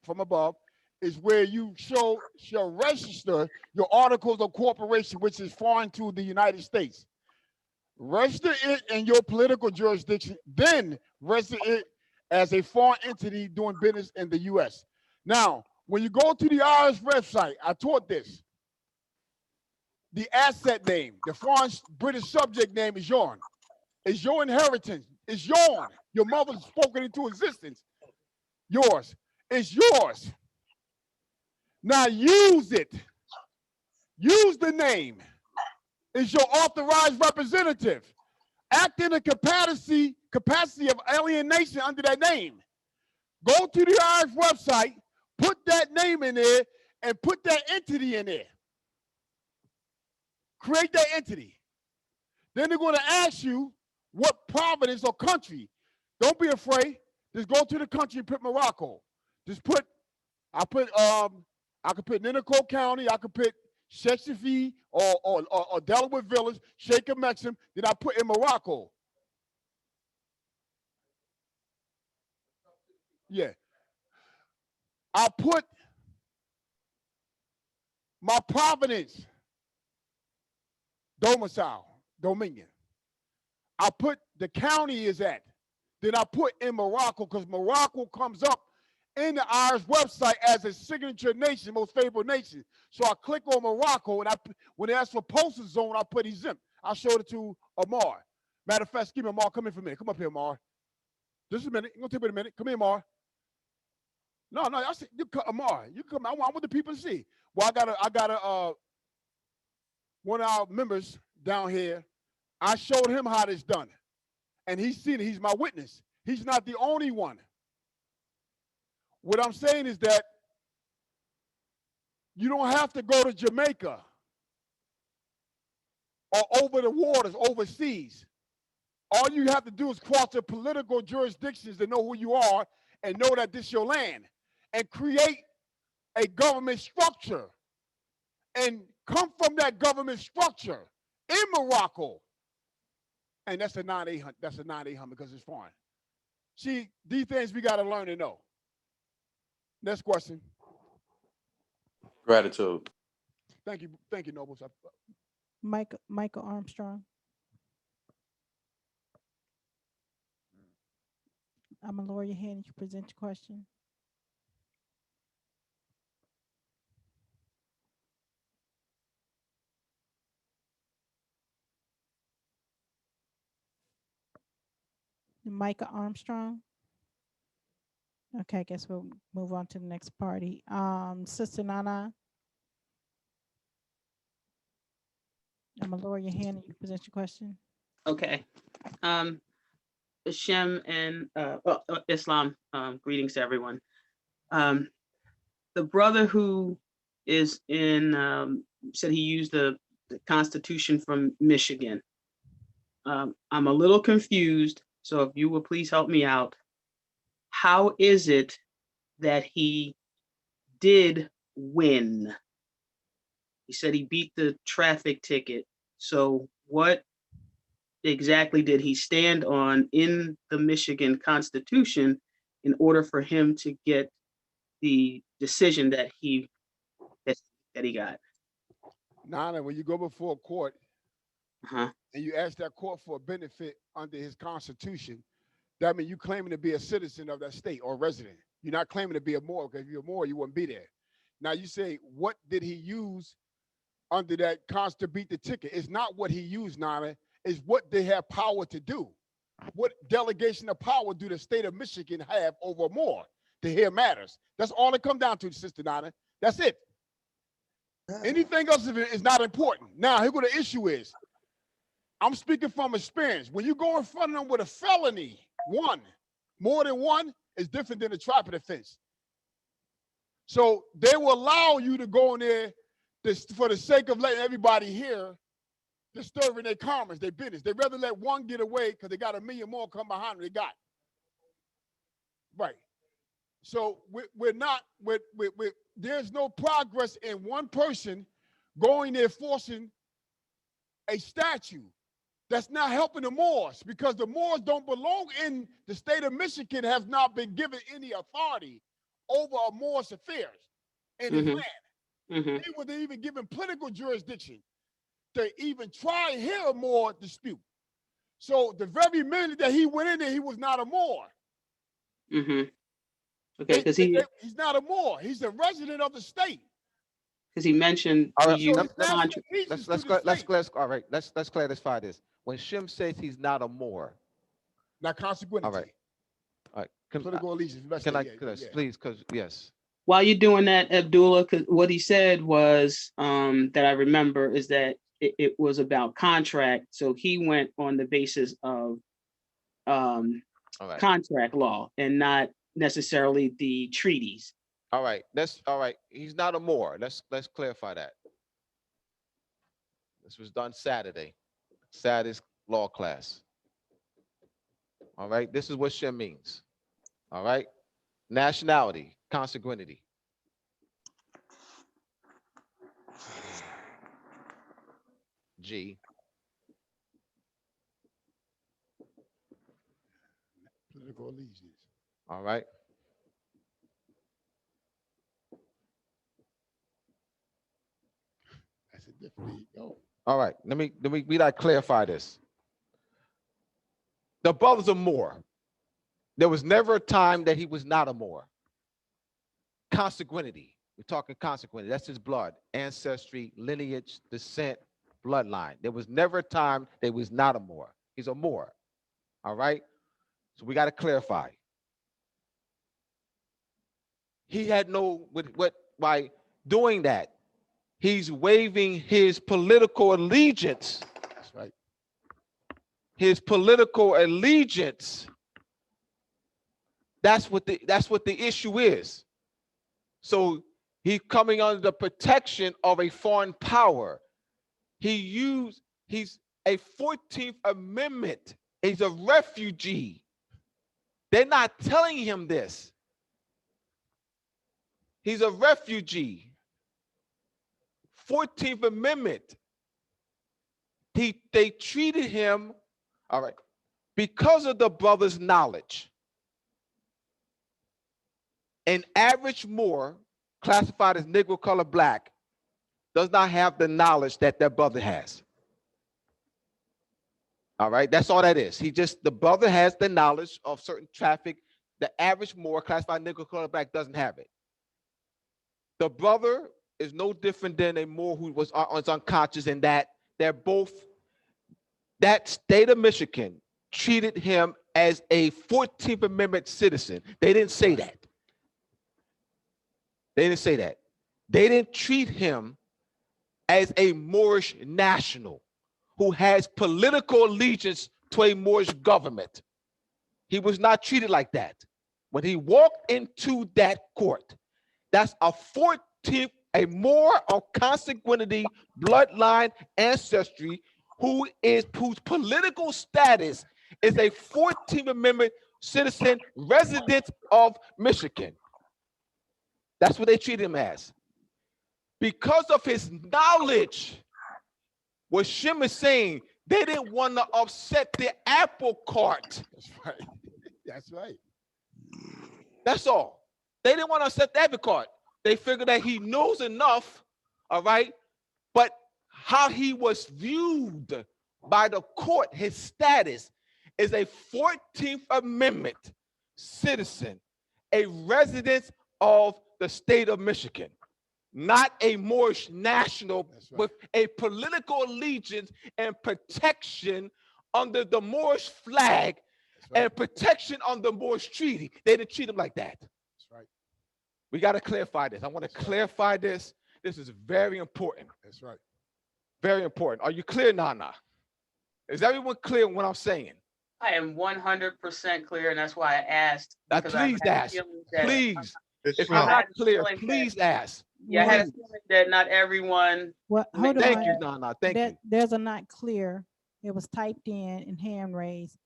from above, is where you shall register your articles of corporation, which is foreign to the United States. Register it in your political jurisdiction, then register it as a foreign entity doing business in the U.S. Now, when you go to the IRS website, I taught this. The asset name, the foreign British subject name is yours. It's your inheritance. It's yours. Your mother spoken into existence. Yours. It's yours. Now use it. Use the name. It's your authorized representative. Act in the capacity of alienation under that name. Go to the IRS website, put that name in there, and put that entity in there. Create that entity. Then they're going to ask you what province or country. Don't be afraid. Just go to the country and put Morocco. Just put, I could put Ninaco County, I could put Shechifi or Delaware Village, Sheikh Mexim, then I put in Morocco. Yeah. I put my province, domicile, dominion. I put the county is at. Then I put in Morocco because Morocco comes up in the Irish website as a signature nation, most favored nation. So I click on Morocco, and when they ask for postal zone, I put exempt. I showed it to Amar. Matter of fact, excuse me, Amar, come in for a minute. Come up here, Amar. Just a minute. It's gonna take me a minute. Come here, Amar. No, I said you come, Amar. You come. I want the people to see. Well, I got a one of our members down here. I showed him how this done, and he's seen it. He's my witness. He's not the only one. What I'm saying is that you don't have to go to Jamaica or over the waters overseas All you have to do is cross the political jurisdictions to know who you are and know that this is your land and create a government structure and come from that government structure in Morocco. And that's a 9-800. That's a 9-800 because it's foreign. See, these things we got to learn and know. Next question. Gratitude. Thank you, Nobles. Michael Armstrong. I'm gonna lower your hand. You can present your question. Micah Armstrong. Okay, I guess we'll move on to the next party. Sister Nana. I'm gonna lower your hand and you can present your question. Okay. Shem and Islam, greetings to everyone. The brother who is in, said he used the Constitution from Michigan. I'm a little confused, so if you will please help me out. How is it that he did win? He said he beat the traffic ticket. So what exactly did he stand on in the Michigan Constitution in order for him to get the decision that he got? Nana, when you go before a court Uh-huh. and you ask that court for a benefit under his Constitution, that means you claiming to be a citizen of that state or resident. You're not claiming to be a Moor, because if you're a Moor, you wouldn't be there. Now you say, what did he use under that to beat the ticket? It's not what he used, Nana. It's what they have power to do. What delegation of power do the state of Michigan have over Moor to hear matters? That's all it comes down to, Sister Nana. That's it. Anything else is not important. Now, here's what the issue is. I'm speaking from experience. When you go in front of them with a felony, more than one, is different than a traffic offense. So they will allow you to go in there for the sake of letting everybody hear, disturbing their commerce, their business. They'd rather let one get away because they got a million more come behind them they got. Right. So there's no progress in one person going there forcing a statue. That's not helping the Moors, because the Moors don't belong in the state of Michigan, have not been given any authority over a Moor's affairs in his land. They were even given political jurisdiction to even try and hear a Moor dispute. So the very minute that he went in there, he was not a Moor. Okay, because he's not a Moor. He's a resident of the state. Because he mentioned All right, he used let's clarify this. When Shem says he's not a Moor, not consequently. All right. Political allegiance. Please, because yes. While you're doing that, Abdullah, because what he said was that I remember is that it was about contract. So he went on the basis of contract law and not necessarily the treaties. All right. That's all right. He's not a Moor. Let's clarify that. This was done Saturday. Saturday's law class. All right. This is what Shem means. All right. Nationality, consanguinity. G. Political allegiance. All right. That's a different ego. All right. Let me clarify this. The brother's a Moor. There was never a time that he was not a Moor. Consanguinity. We're talking consanguinity. That's his blood, ancestry, lineage, descent, bloodline. There was never a time that he was not a Moor. He's a Moor. All right. So we got to clarify. He had by doing that, he's waiving his political allegiance. That's right. His political allegiance. That's what the issue is. So he's coming under the protection of a foreign power. He's a 14th Amendment He's a refugee. They're not telling him this. He's a refugee. 14th Amendment. They treated him, all right, because of the brother's knowledge. An average Moor, classified as Negro, color, black, does not have the knowledge that their brother has. All right, that's all that is. The brother has the knowledge of certain traffic. The average Moor, classified Negro, color, black, doesn't have it. The brother is no different than a Moor who was unconscious, in that they're both, that state of Michigan treated him as a 14th Amendment citizen. They didn't say that. They didn't say that. They didn't treat him as a Moorish national who has political allegiance to a Moorish government. He was not treated like that. When he walked into that court, that's a 14th, a Moor of consanguinity, bloodline, ancestry, whose political status is a 14th Amendment citizen, resident of Michigan. That's what they treat him as. Because of his knowledge, what Shim is saying, they didn't want to upset the apple cart. That's right. That's right. That's all. They didn't want to upset the apple cart. They figured that he knows enough, all right? But how he was viewed by the court, his status, is a 14th Amendment citizen, a resident of the state of Michigan, not a Moorish national with a political allegiance and protection under the Moorish flag and protection on the Moorish treaty. They didn't treat him like that. That's right. We got to clarify this. I want to clarify this. This is very important. That's right. Very important. Are you clear, Nana? Is everyone clear on what I'm saying? I am 100% clear, and that's why I asked. because I Please had a ask. feeling that- Please. If It's you're not. not clear, please ask. Yeah, I had a Please. feeling that not everyone. What? Hold on. Thank you, Nana. Thank you. There's a not clear. It was typed in hand raised.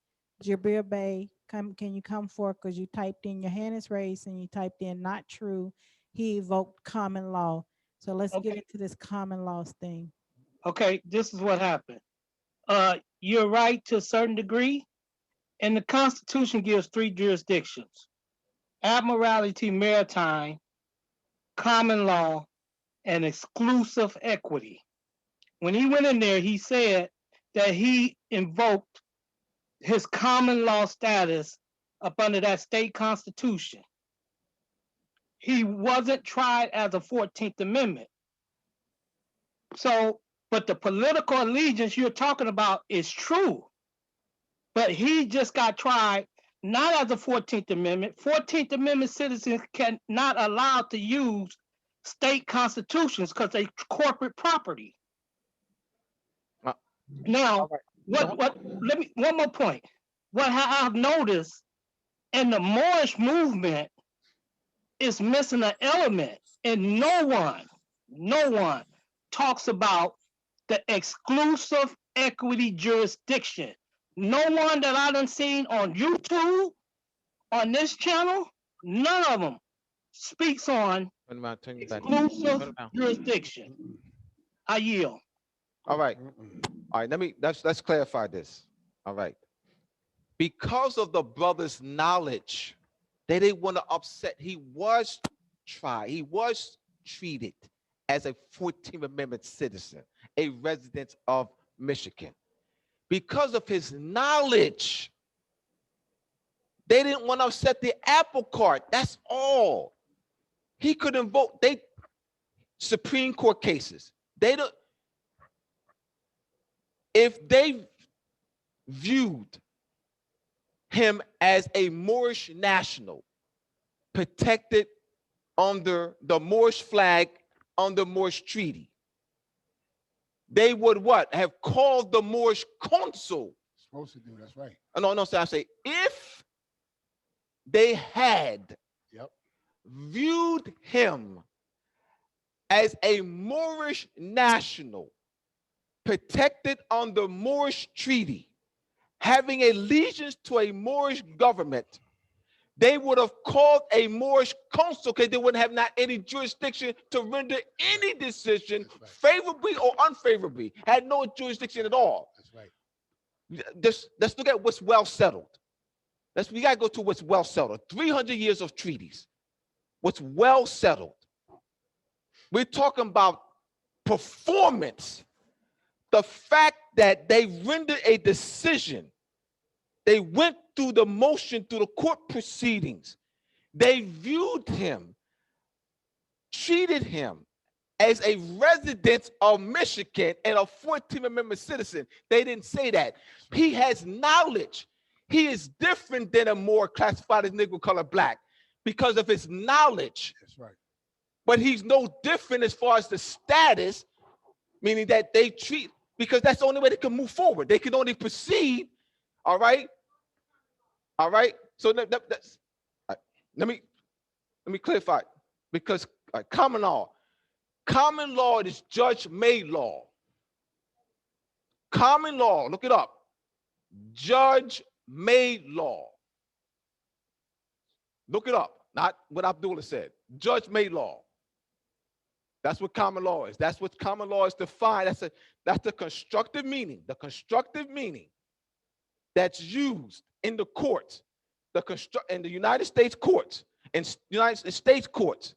Jabir Bey, can you come forth? Because you typed in, your hand is raised, and you typed in not true. He evoked common law. So let's get into this common laws thing. Okay, this is what happened. You're right to a certain degree, and the Constitution gives 3 jurisdictions: admiralty, maritime, common law, and exclusive equity. When he went in there, he said that he invoked his common law status up under that state constitution. He wasn't tried as a 14th Amendment. So, but the political allegiance you're talking about is true. But he just got tried not as a 14th Amendment. 14th Amendment citizens cannot allowed to use state constitutions because they corporate property. Now, one more point. What I've noticed in the Moorish movement is missing an element, and no one talks about the exclusive equity jurisdiction. No one that I done seen on YouTube, on this channel, none of them speaks on exclusive jurisdiction. I yield. All right. All right. Let's clarify this. All right. Because of the brother's knowledge, they didn't want to upset. He was tried. He was treated as a 14th Amendment citizen, a resident of Michigan. Because of his knowledge, they didn't want to upset the apple cart. That's all. He could invoke Supreme Court cases. If they viewed him as a Moorish national, protected under the Moorish flag, under Moorish treaty, they would what? Have called the Moorish consul. Supposed to do, that's right. No, so I say, if they had viewed him as a Moorish national, protected under Moorish treaty, having allegiance to a Moorish government, they would have called a Moorish consul because they wouldn't have not any jurisdiction to render any decision favorably or unfavorably. Had no jurisdiction at all. That's right. Let's look at what's well settled. We gotta go to what's well settled. 300 years of treaties. What's well settled. We're talking about performance. The fact that they rendered a decision. They went through the motion, through the court proceedings. They viewed him, treated him as a resident of Michigan and a 14th Amendment citizen. They didn't say that. He has knowledge. He is different than a Moor classified as Negro, color, black because of his knowledge. That's right. But he's no different as far as the status, meaning that they treat, because that's the only way they can move forward. They can only proceed. All right. All right. So let me clarify, because common law is judge-made law. Common law, look it up. Judge-made law. Look it up. Not what Abdullah said. Judge-made law. That's what common law is. That's what common law is defined. That's the constructive meaning. The constructive meaning that's used in the courts, in the United States courts, in United States courts.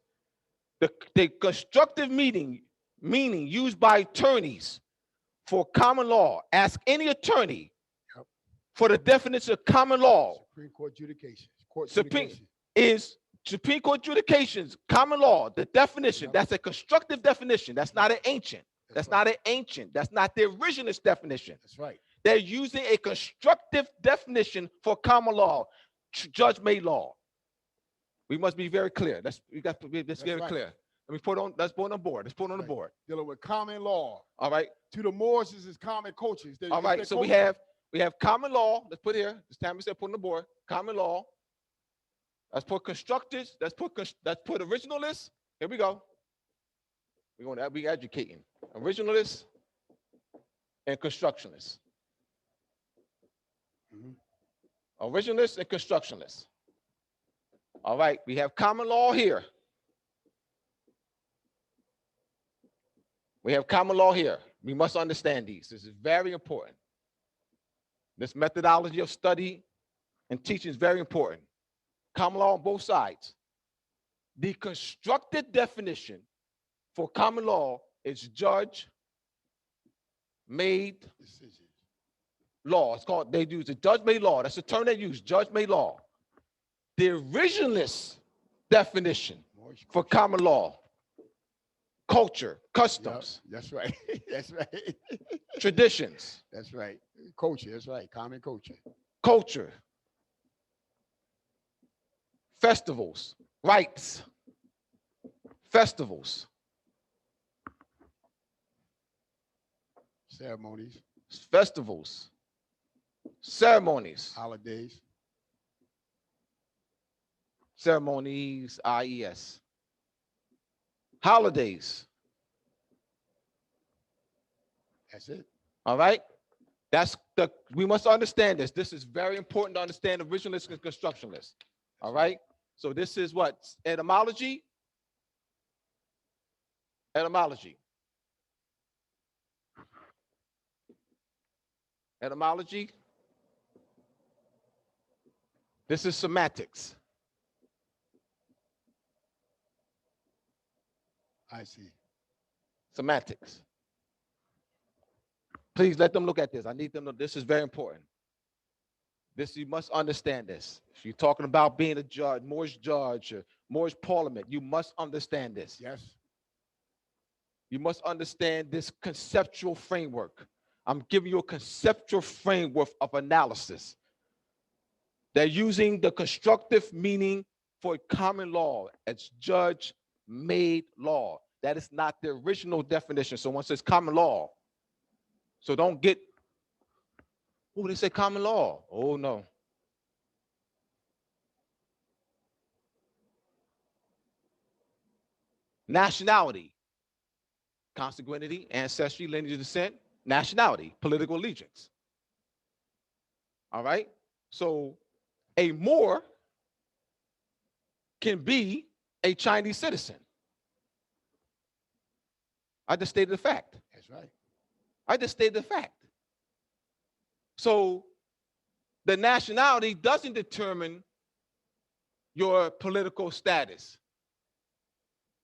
The constructive meaning used by attorneys for common law. Ask any attorney for the definition of common law. Supreme Court adjudication. Supreme Court adjudications, common law, the definition. That's a constructive definition. That's not an ancient. That's not an ancient. That's not the originalist definition. That's right. They're using a constructive definition for common law, judge-made law. We must be very clear. Let's be very clear. Let's put on the board. Let's put it on the board. Dealing with common law. All right. To the Moors, this is common cultures. All right. So we have common law. Let's put here. This time we said put on the board. Common law. Let's put constructors. Let's put originalists. Here we go. We're going to be educating originalists and constructionists. Originalists and constructionists. All right, we have common law here. We have common law here. We must understand these. This is very important. This methodology of study and teaching is very important. Common law on both sides. The constructed definition for common law is judge-made law. It's called, they use the judge-made law. That's the term they use, judge-made law. The originalist definition for common law, culture, customs. Yep, that's right. That's right. Traditions. That's right. Culture. That's right. Common culture. Culture. Festivals. Rites. Festivals. Ceremonies. Festivals. Ceremonies. Holidays. Ceremonies, IES. Holidays. That's it. All right. We must understand this. This is very important to understand originalists and constructionists. All right. So this is what? Etymology. Etymology. Etymology. This is semantics. I see. Semantics. Please let them look at this. I need them to, this is very important. This, you must understand this. If you're talking about being a judge, Moorish parliament, you must understand this. Yes. You must understand this conceptual framework. I'm giving you a conceptual framework of analysis. They're using the constructive meaning for common law as judge-made law. That is not the original definition. So one says common law. So don't get, oh, they say common law. Oh, no. Nationality, consanguinity, ancestry, lineage of descent, nationality, political allegiance. All right. So a Moor can be a Chinese citizen. I just stated the fact. That's right. I just stated the fact. So the nationality doesn't determine your political status.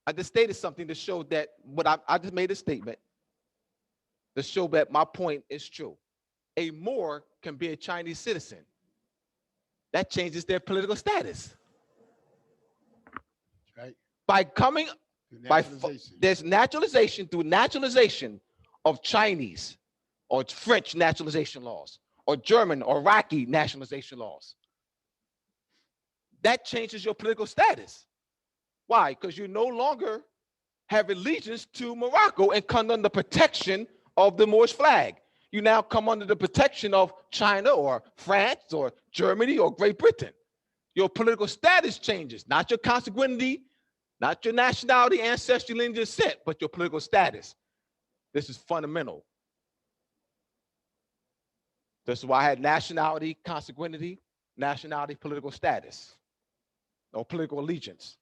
I just stated something to show that I just made a statement to show that my point is true. A Moor can be a Chinese citizen. That changes their political status. Right. By coming, Naturalization. there's naturalization through naturalization of Chinese or French naturalization laws or German or Iraqi nationalization laws. That changes your political status. Why? Because you no longer have allegiance to Morocco and come under the protection of the Moorish flag. You now come under the protection of China or France or Germany or Great Britain. Your political status changes, not your consanguinity, not your nationality, ancestry, lineage, descent, but your political status. This is fundamental. This is why I had nationality, consanguinity, nationality, political status, or political allegiance.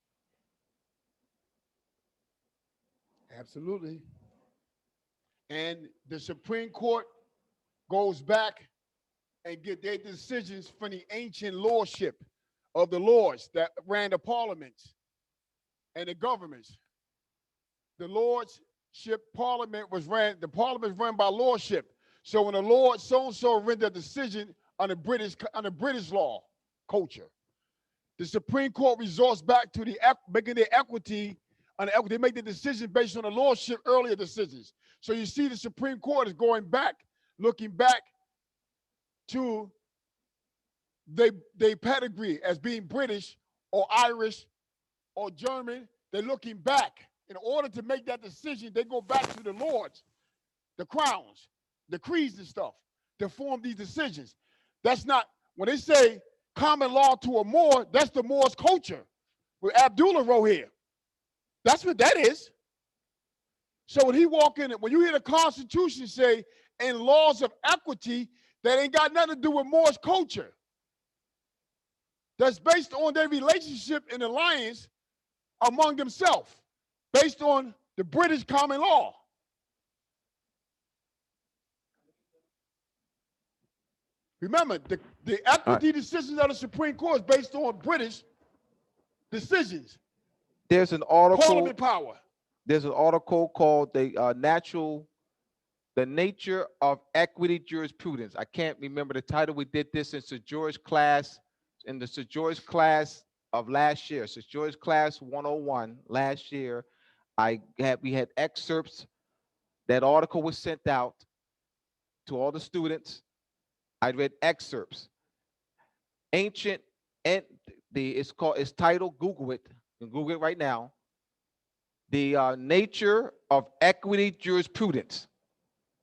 Absolutely. And the Supreme Court goes back and get their decisions from the ancient lordship of the lords that ran the parliaments and the governments. The lordship parliament was ran, the parliament was run by lordship. So when a lord so-and-so rendered a decision on the British law culture, the Supreme Court resorts back to making their equity. They make the decision based on the lordship earlier decisions. So you see the Supreme Court is going back, looking back to their pedigree as being British or Irish or German. They're looking back. In order to make that decision, they go back to the lords, the crowns, the creeds and stuff to form these decisions. That's not, when they say common law to a Moor, that's the Moor's culture. What Abdullah wrote here. That's what that is. So when he walk in, when you hear the Constitution say, and laws of equity, that ain't got nothing to do with Moorish culture. That's based on their relationship and alliance among themselves, based on the British common law. Remember, the equity decisions of the Supreme Court is based on British decisions. There's an article. Parliament power. There's an article called the Nature of Equity Jurisprudence. I can't remember the title. We did this in Sir George class, in the Sir George class of last year. Sir George class 101 last year. We had excerpts. That article was sent out to all the students. I read excerpts. Ancient and it's titled, Google it. You can Google it right now. The Nature of Equity Jurisprudence.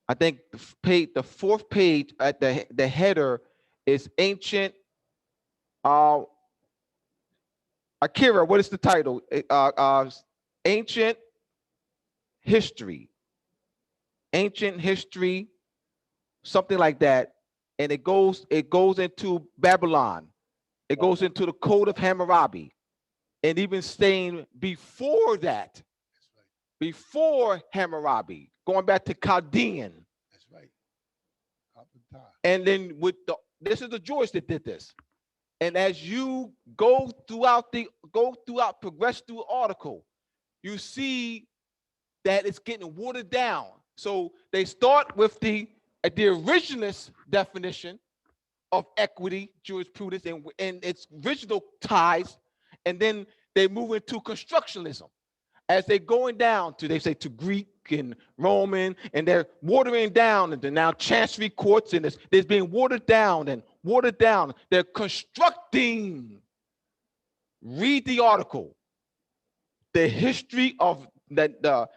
I think the fourth page at the header is ancient. Akira, what is the title? Ancient history. Ancient history, something like that. And it goes into Babylon. It goes into the Code of Hammurabi. And even staying before that, before Hammurabi, going back to Chaldean. That's right. And then this is the George that did this. And as you progress through the article, you see that it's getting watered down. So they start with the originalist definition of equity jurisprudence and its original ties, and then they move into constructionalism. As they're going down to, they say, to Greek and Roman, and they're watering down into now chancery courts, and there's being watered down and watered down. They're constructing. Read the article. The history of the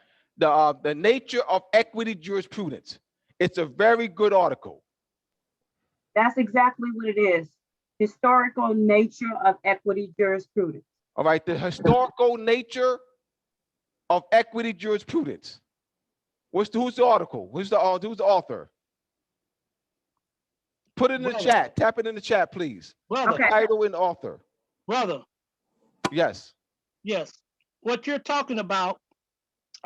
nature of equity jurisprudence. It's a very good article. That's exactly what it is. Historical nature of equity jurisprudence. All right, the historical nature of equity jurisprudence. Who's the article? Who's the author? Put it in the Brother. chat. Tap it in the chat, please. Brother. Okay. Title and author. Brother, Yes. yes. What you're talking about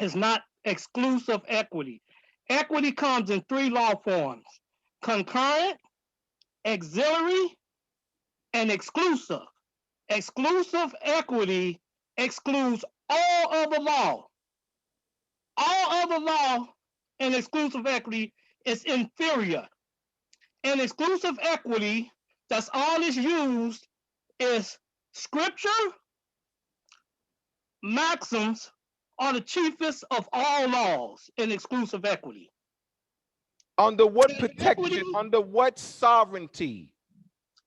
is not exclusive equity. Equity comes in 3 law forms: concurrent, auxiliary, and exclusive. Exclusive equity excludes all other law. All other law and exclusive equity is inferior. And exclusive equity, that's all it's used, is scripture, maxims are the chiefest of all laws in exclusive equity. Under what protection? Under what sovereignty?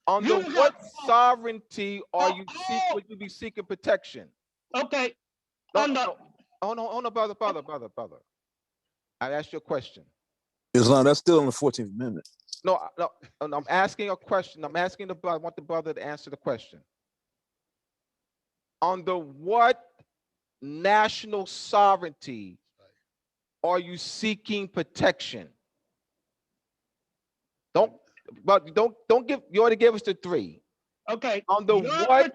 Under what sovereignty are you would you be seeking protection? Okay. No. Oh no, brother. I asked you a question. Islam, that's still in the 14th Amendment. No, I'm asking a question. I want the brother to answer the question. Under what national sovereignty are you seeking protection? Don't give. You already gave us the 3. Okay. Under what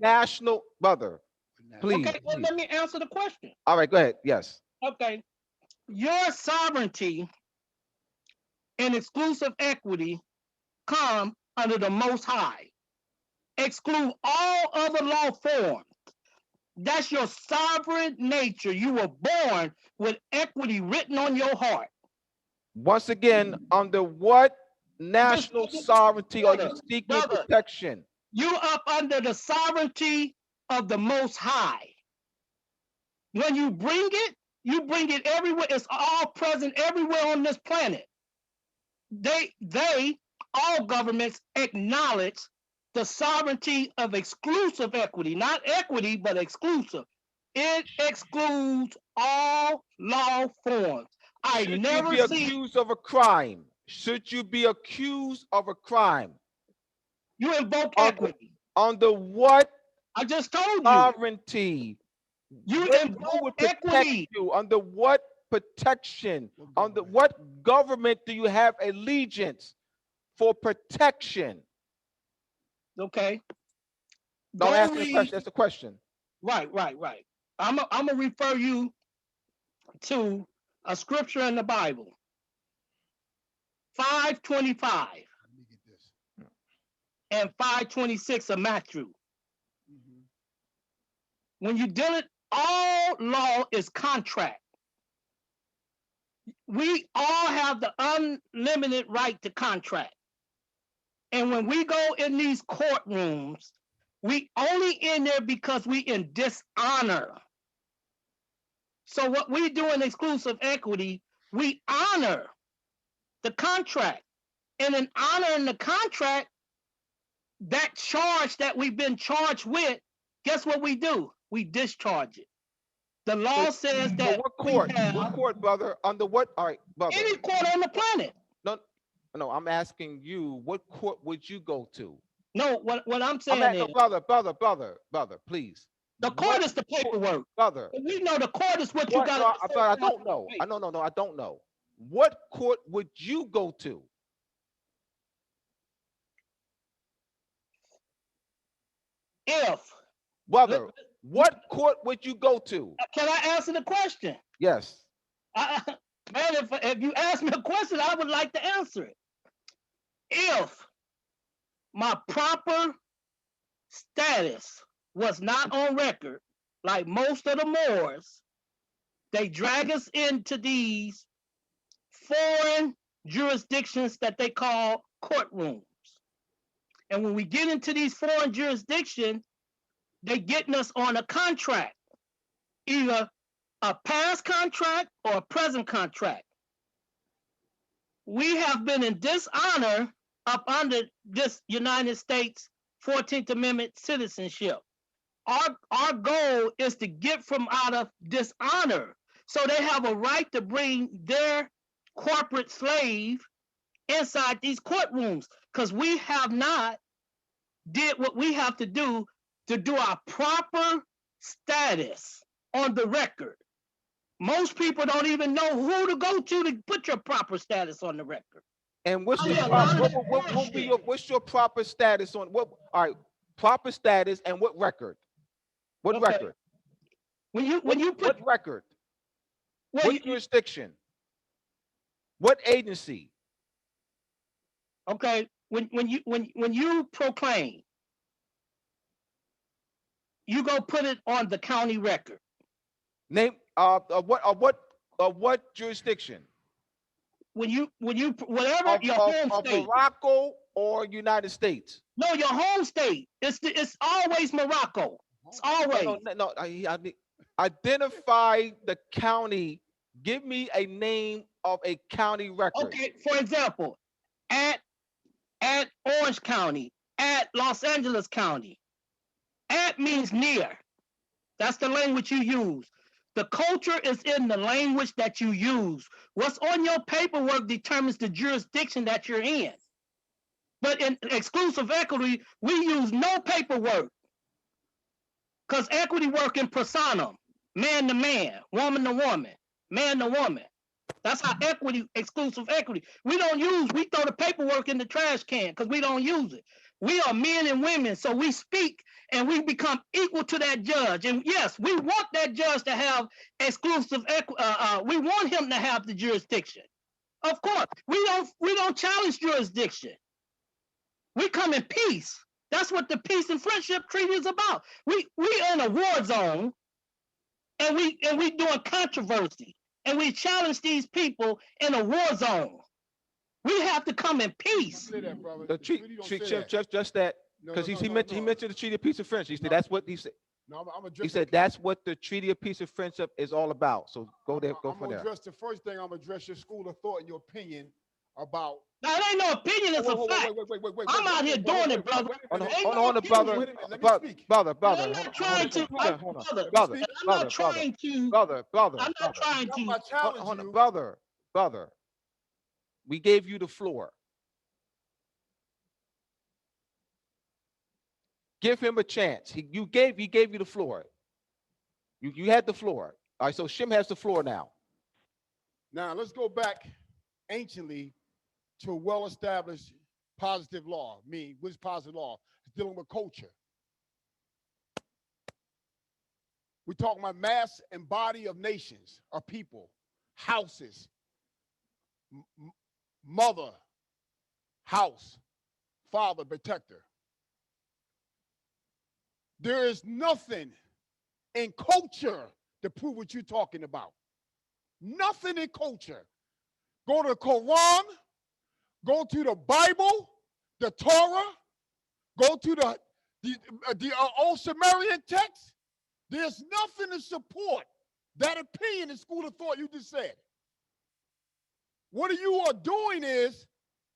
national, brother? Please. Okay, well, let me answer the question. All right, go ahead. Yes. Okay. Your sovereignty and exclusive equity come under the Most High. Exclude all other law forms. That's your sovereign nature. You were born with equity written on your heart. Once again, under what national sovereignty are you seeking protection? You up under the sovereignty of the Most High. When you bring it everywhere. It's all present everywhere on this planet. All governments acknowledge the sovereignty of exclusive equity, not equity, but exclusive. It excludes all law forms. I never Should you be accused of a crime? Should you be accused of a crime? You invoke equity. Under what? I just told you. Sovereignty. You invoke equity. You under what protection? Under what government do you have allegiance for protection? Okay. Don't ask me a question. That's the question. Right. I'm gonna refer you to a scripture in the Bible. 5:25 and 5:26 of Matthew. When you deal it, all law is contract. We all have the unlimited right to contract. And when we go in these courtrooms, we only in there because we in dishonor. So what we do in exclusive equity, we honor the contract. And in honoring the contract, that charge that we've been charged with, guess what we do? We discharge it. The law says that what court? What court, brother? Under what? All right, brother. Any court on the planet. No, I'm asking you, what court would you go to? No, what I'm saying is, brother, please. The court is the paperwork, brother. We know the court is what you got. I don't know. No, I don't know. What court would you go to? Brother, what court would you go to? Can I answer the question? Yes. Man, if you ask me a question, I would like to answer it. If my proper status was not on record, like most of the Moors, they drag us into these foreign jurisdictions that they call courtrooms. And when we get into these foreign jurisdictions, they getting us on a contract, either a past contract or a present contract. We have been in dishonor up under this United States 14th Amendment citizenship. Our goal is to get from out of dishonor. So they have a right to bring their corporate slave inside these courtrooms because we have not did what we have to do our proper status on the record. Most people don't even know who to go to put your proper status on the record. And what's I the hear a proper, lot of that what would be bullshit. your, what's your proper status on what? All right, proper status and what record? What Okay. record? When you put What record? well, What jurisdiction? What agency? okay, when you proclaim, you go put it on the county record. Name what jurisdiction? When you whatever your home Of state. Morocco or United States? No, your home state. It's always Morocco. It's always. No. I need identify the county. Give me a name of a county record. Okay, for example, at Orange County, at Los Angeles County. At means near. That's the language you use. The culture is in the language that you use. What's on your paperwork determines the jurisdiction that you're in. But in exclusive equity, we use no paperwork. Because equity work in personam, man to man, woman to woman, man to woman. That's how exclusive equity. We throw the paperwork in the trash can because we don't use it. We are men and women, so we speak and we become equal to that judge. And yes, we want that judge to have exclusive equity. We want him to have the jurisdiction. Of course, we don't challenge jurisdiction. We come in peace. That's what the peace and friendship treaty is about. We in a war zone, and we doing controversy, and we challenge these people in a war zone. We have to come in peace. The just that because he mentioned the Treaty of Peace and Friendship. He said that's what he said. No, He said that's what the Treaty of Peace and Friendship is all about. So go there, go from there. Address the first thing. I'm gonna address your school of thought and your opinion about. No, it ain't no opinion. It's a fact. I'm out here doing it, brother. Hold on, brother. Brother. I'm not trying to. Brother. We gave you the floor. Give him a chance. He gave you the floor. You had the floor. All right, so Shim has the floor now. Now let's go back anciently to a well-established positive law. What's positive law? It's dealing with culture. We're talking about mass and body of nations, of people, houses, mother, house, father, protector. There is nothing in culture to prove what you're talking about. Nothing in culture. Go to the Quran, go to the Bible, the Torah, go to the old Sumerian text. There's nothing to support that opinion in school of thought you just said. What you are doing is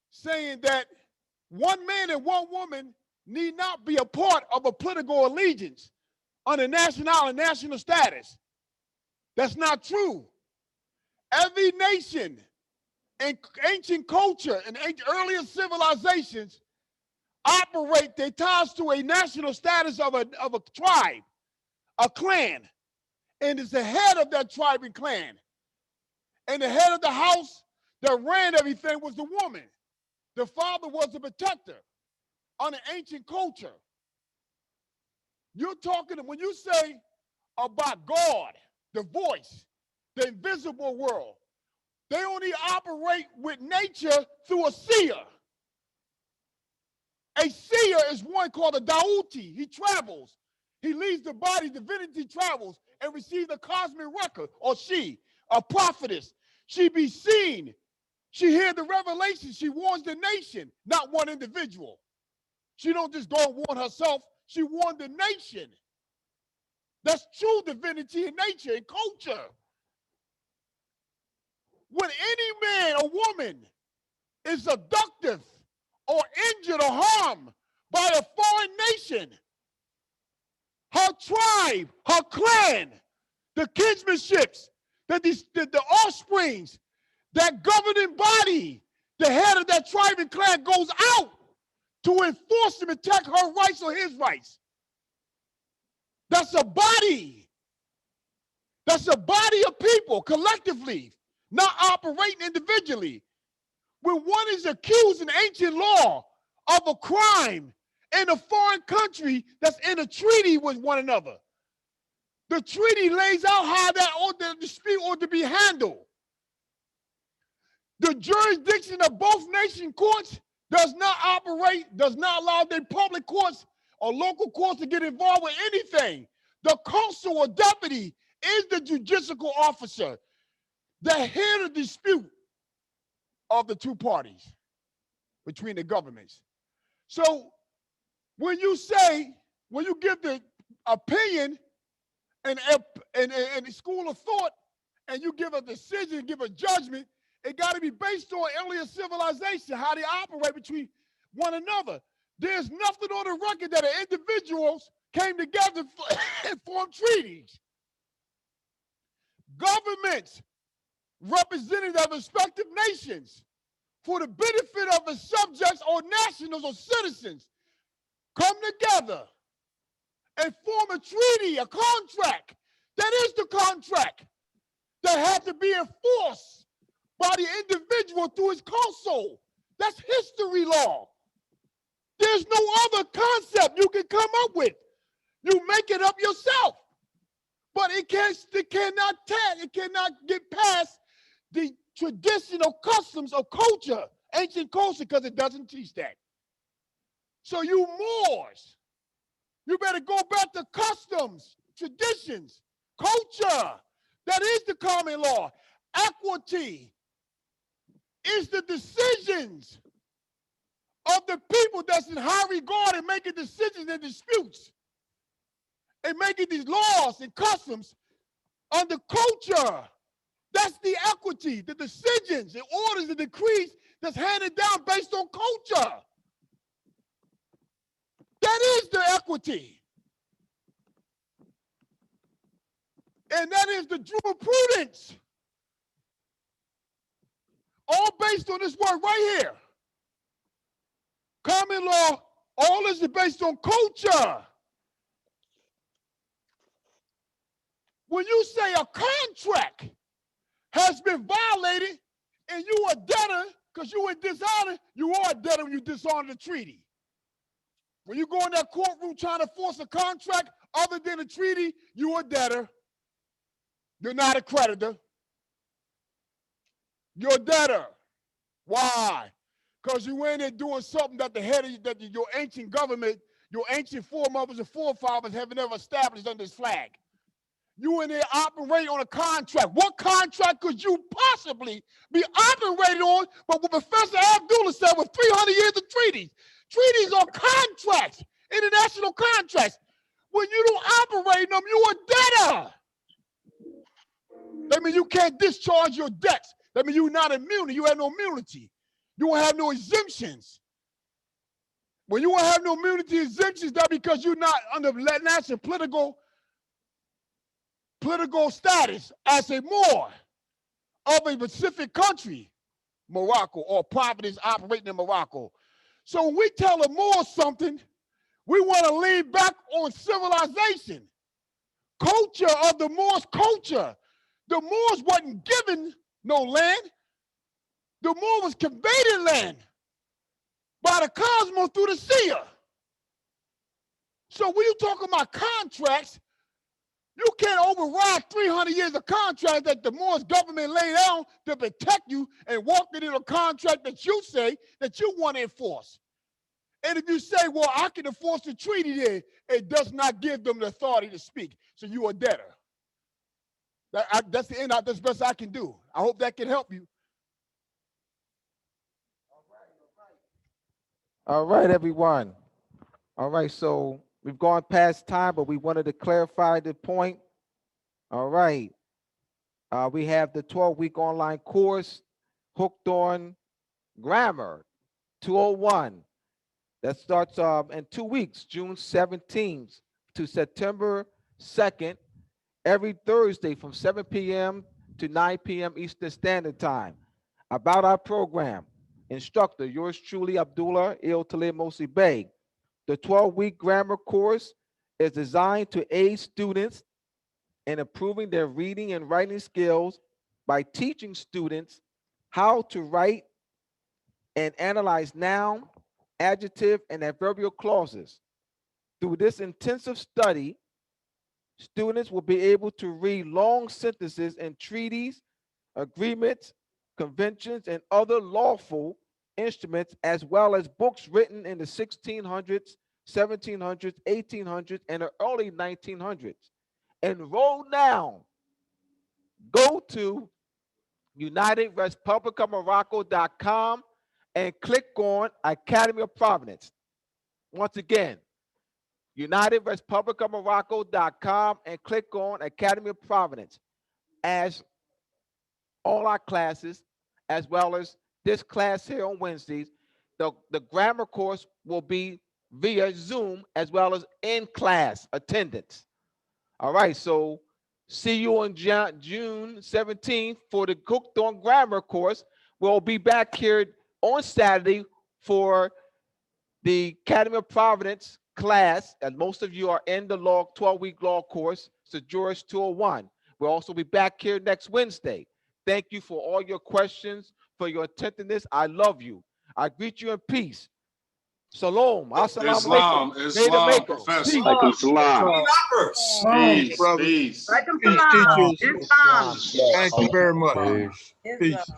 saying that one man and one woman need not be a part of a political allegiance under national and national status. That's not true. Every nation in ancient culture and earlier civilizations operate their ties to a national status of a tribe, a clan, and is the head of that tribe and clan. And the head of the house that ran everything was the woman. The father was the protector under ancient culture. You're talking, when you say about God, the voice, the invisible world, they only operate with nature through a seer. A seer is one called a Dauti. He travels. He leaves the body, divinity travels and receives the cosmic record. Or she, a prophetess, she be seen. She hear the revelation. She warns the nation, not one individual. She don't just go and warn herself. She warned the nation. That's true divinity in nature and culture. When any man or woman is abducted or injured or harmed by a foreign nation, her tribe, her clan, the kinsmanships, the offsprings, that governing body, the head of that tribe and clan goes out to enforce and protect her rights or his rights. That's a body. That's a body of people collectively, not operating individually. when one is accused in ancient law of a crime in a foreign country that's in a treaty with one another, the treaty lays out how the dispute ought to be handled. The jurisdiction of both nation courts does not allow their public courts or local courts to get involved with anything. The consul or deputy is the judicial officer that hears the dispute of the two parties between the governments. So when you give the opinion and the school of thought, and you give a decision, give a judgment, it got to be based on earlier civilization, how they operate between one another. There's nothing on the record that individuals came together and formed treaties. Governments representative of respective nations for the benefit of the subjects or nationals or citizens come together and form a treaty, a contract. That is the contract that had to be enforced by the individual through his consul. That's history law. There's no other concept you can come up with. You make it up yourself. But it cannot get past the traditional customs of culture, ancient culture, because it doesn't teach that. So you Moors, you better go back to customs, traditions, culture. That is the common law. Equity is the decisions of the people that's in high regard and making decisions and disputes and making these laws and customs under culture. That's the equity, the decisions, the orders, the decrees that's handed down based on culture. That is the equity. And that is the jurisprudence. All based on this word right here. Common law, all this is based on culture. When you say a contract has been violated and you are debtor because you in dishonor, you are a debtor when you dishonor the treaty. When you go in that courtroom trying to force a contract other than a treaty, you are a debtor. You're not a creditor. You're a debtor. Why? Because you in there doing something that the head of your ancient government, your ancient foremothers and forefathers have never established under this flag. You in there operating on a contract. What contract could you possibly be operating on? But what Professor Abdullah said was 300 years of treaties. Treaties are contracts, international contracts. When you don't operate them, you're a debtor. That means you can't discharge your debts. That means you're not immune. You have no immunity. You won't have no exemptions. When you won't have no immunity exemptions, that's because you're not under national political status as a Moor of a specific country, Morocco, or properties operating in Morocco. So when we tell a Moor something, we want to lean back on civilization, culture of the Moors' culture. The Moors wasn't given no land. The Moor was conveyed land by the cosmos through the seer. So when you talk about contracts, you can't override 300 years of contract that the Moorish government laid down to protect you and walk it in a contract that you say that you want to enforce. And if you say, well, I can enforce the treaty there, it does not give them the authority to speak. So you are a debtor. That's the end. That's the best I can do. I hope that can help you. All right, everyone. All right, so we've gone past time, but we wanted to clarify the point. All right. We have the 12-week online course, Hooked on Grammar 201. That starts in 2 weeks, June 17th to September 2nd, every Thursday from 7 p.m. to 9 p.m. Eastern Standard Time. About our program, instructor, yours truly, Abdullah Talib Mosi Bey. The 12-week grammar course is designed to aid students in improving their reading and writing skills by teaching students how to write and analyze noun, adjective, and adverbial clauses. Through this intensive study, students will be able to read long sentences and treaties, agreements, conventions, and other lawful instruments, as well as books written in the 1600s, 1700s, 1800s, and the early 1900s. Enroll now. Go to UnitedRepublicOfMorocco.com and click on Academy of Providence. Once again, UnitedRepublicOfMorocco.com and click on Academy of Providence. As all our classes, as well as this class here on Wednesdays, the grammar course will be via Zoom as well as in class attendance. All right, so see you on June 17th for the Cooked on Grammar course. We'll be back here on Saturday for the Academy of Providence class, and most of you are in the 12-week law course. It's the Juris 201. We'll also be back here next Wednesday. Thank you for all your questions, for your attentiveness. I love you. I greet you in peace. Shalom. Assalamu Islam, alaikum. May the Islam, maker. Professor. Peace. Alaikum salam. Peace, brother. peace. Like Peace, salam. teachers. Islam. Thank you very much. Peace. Peace.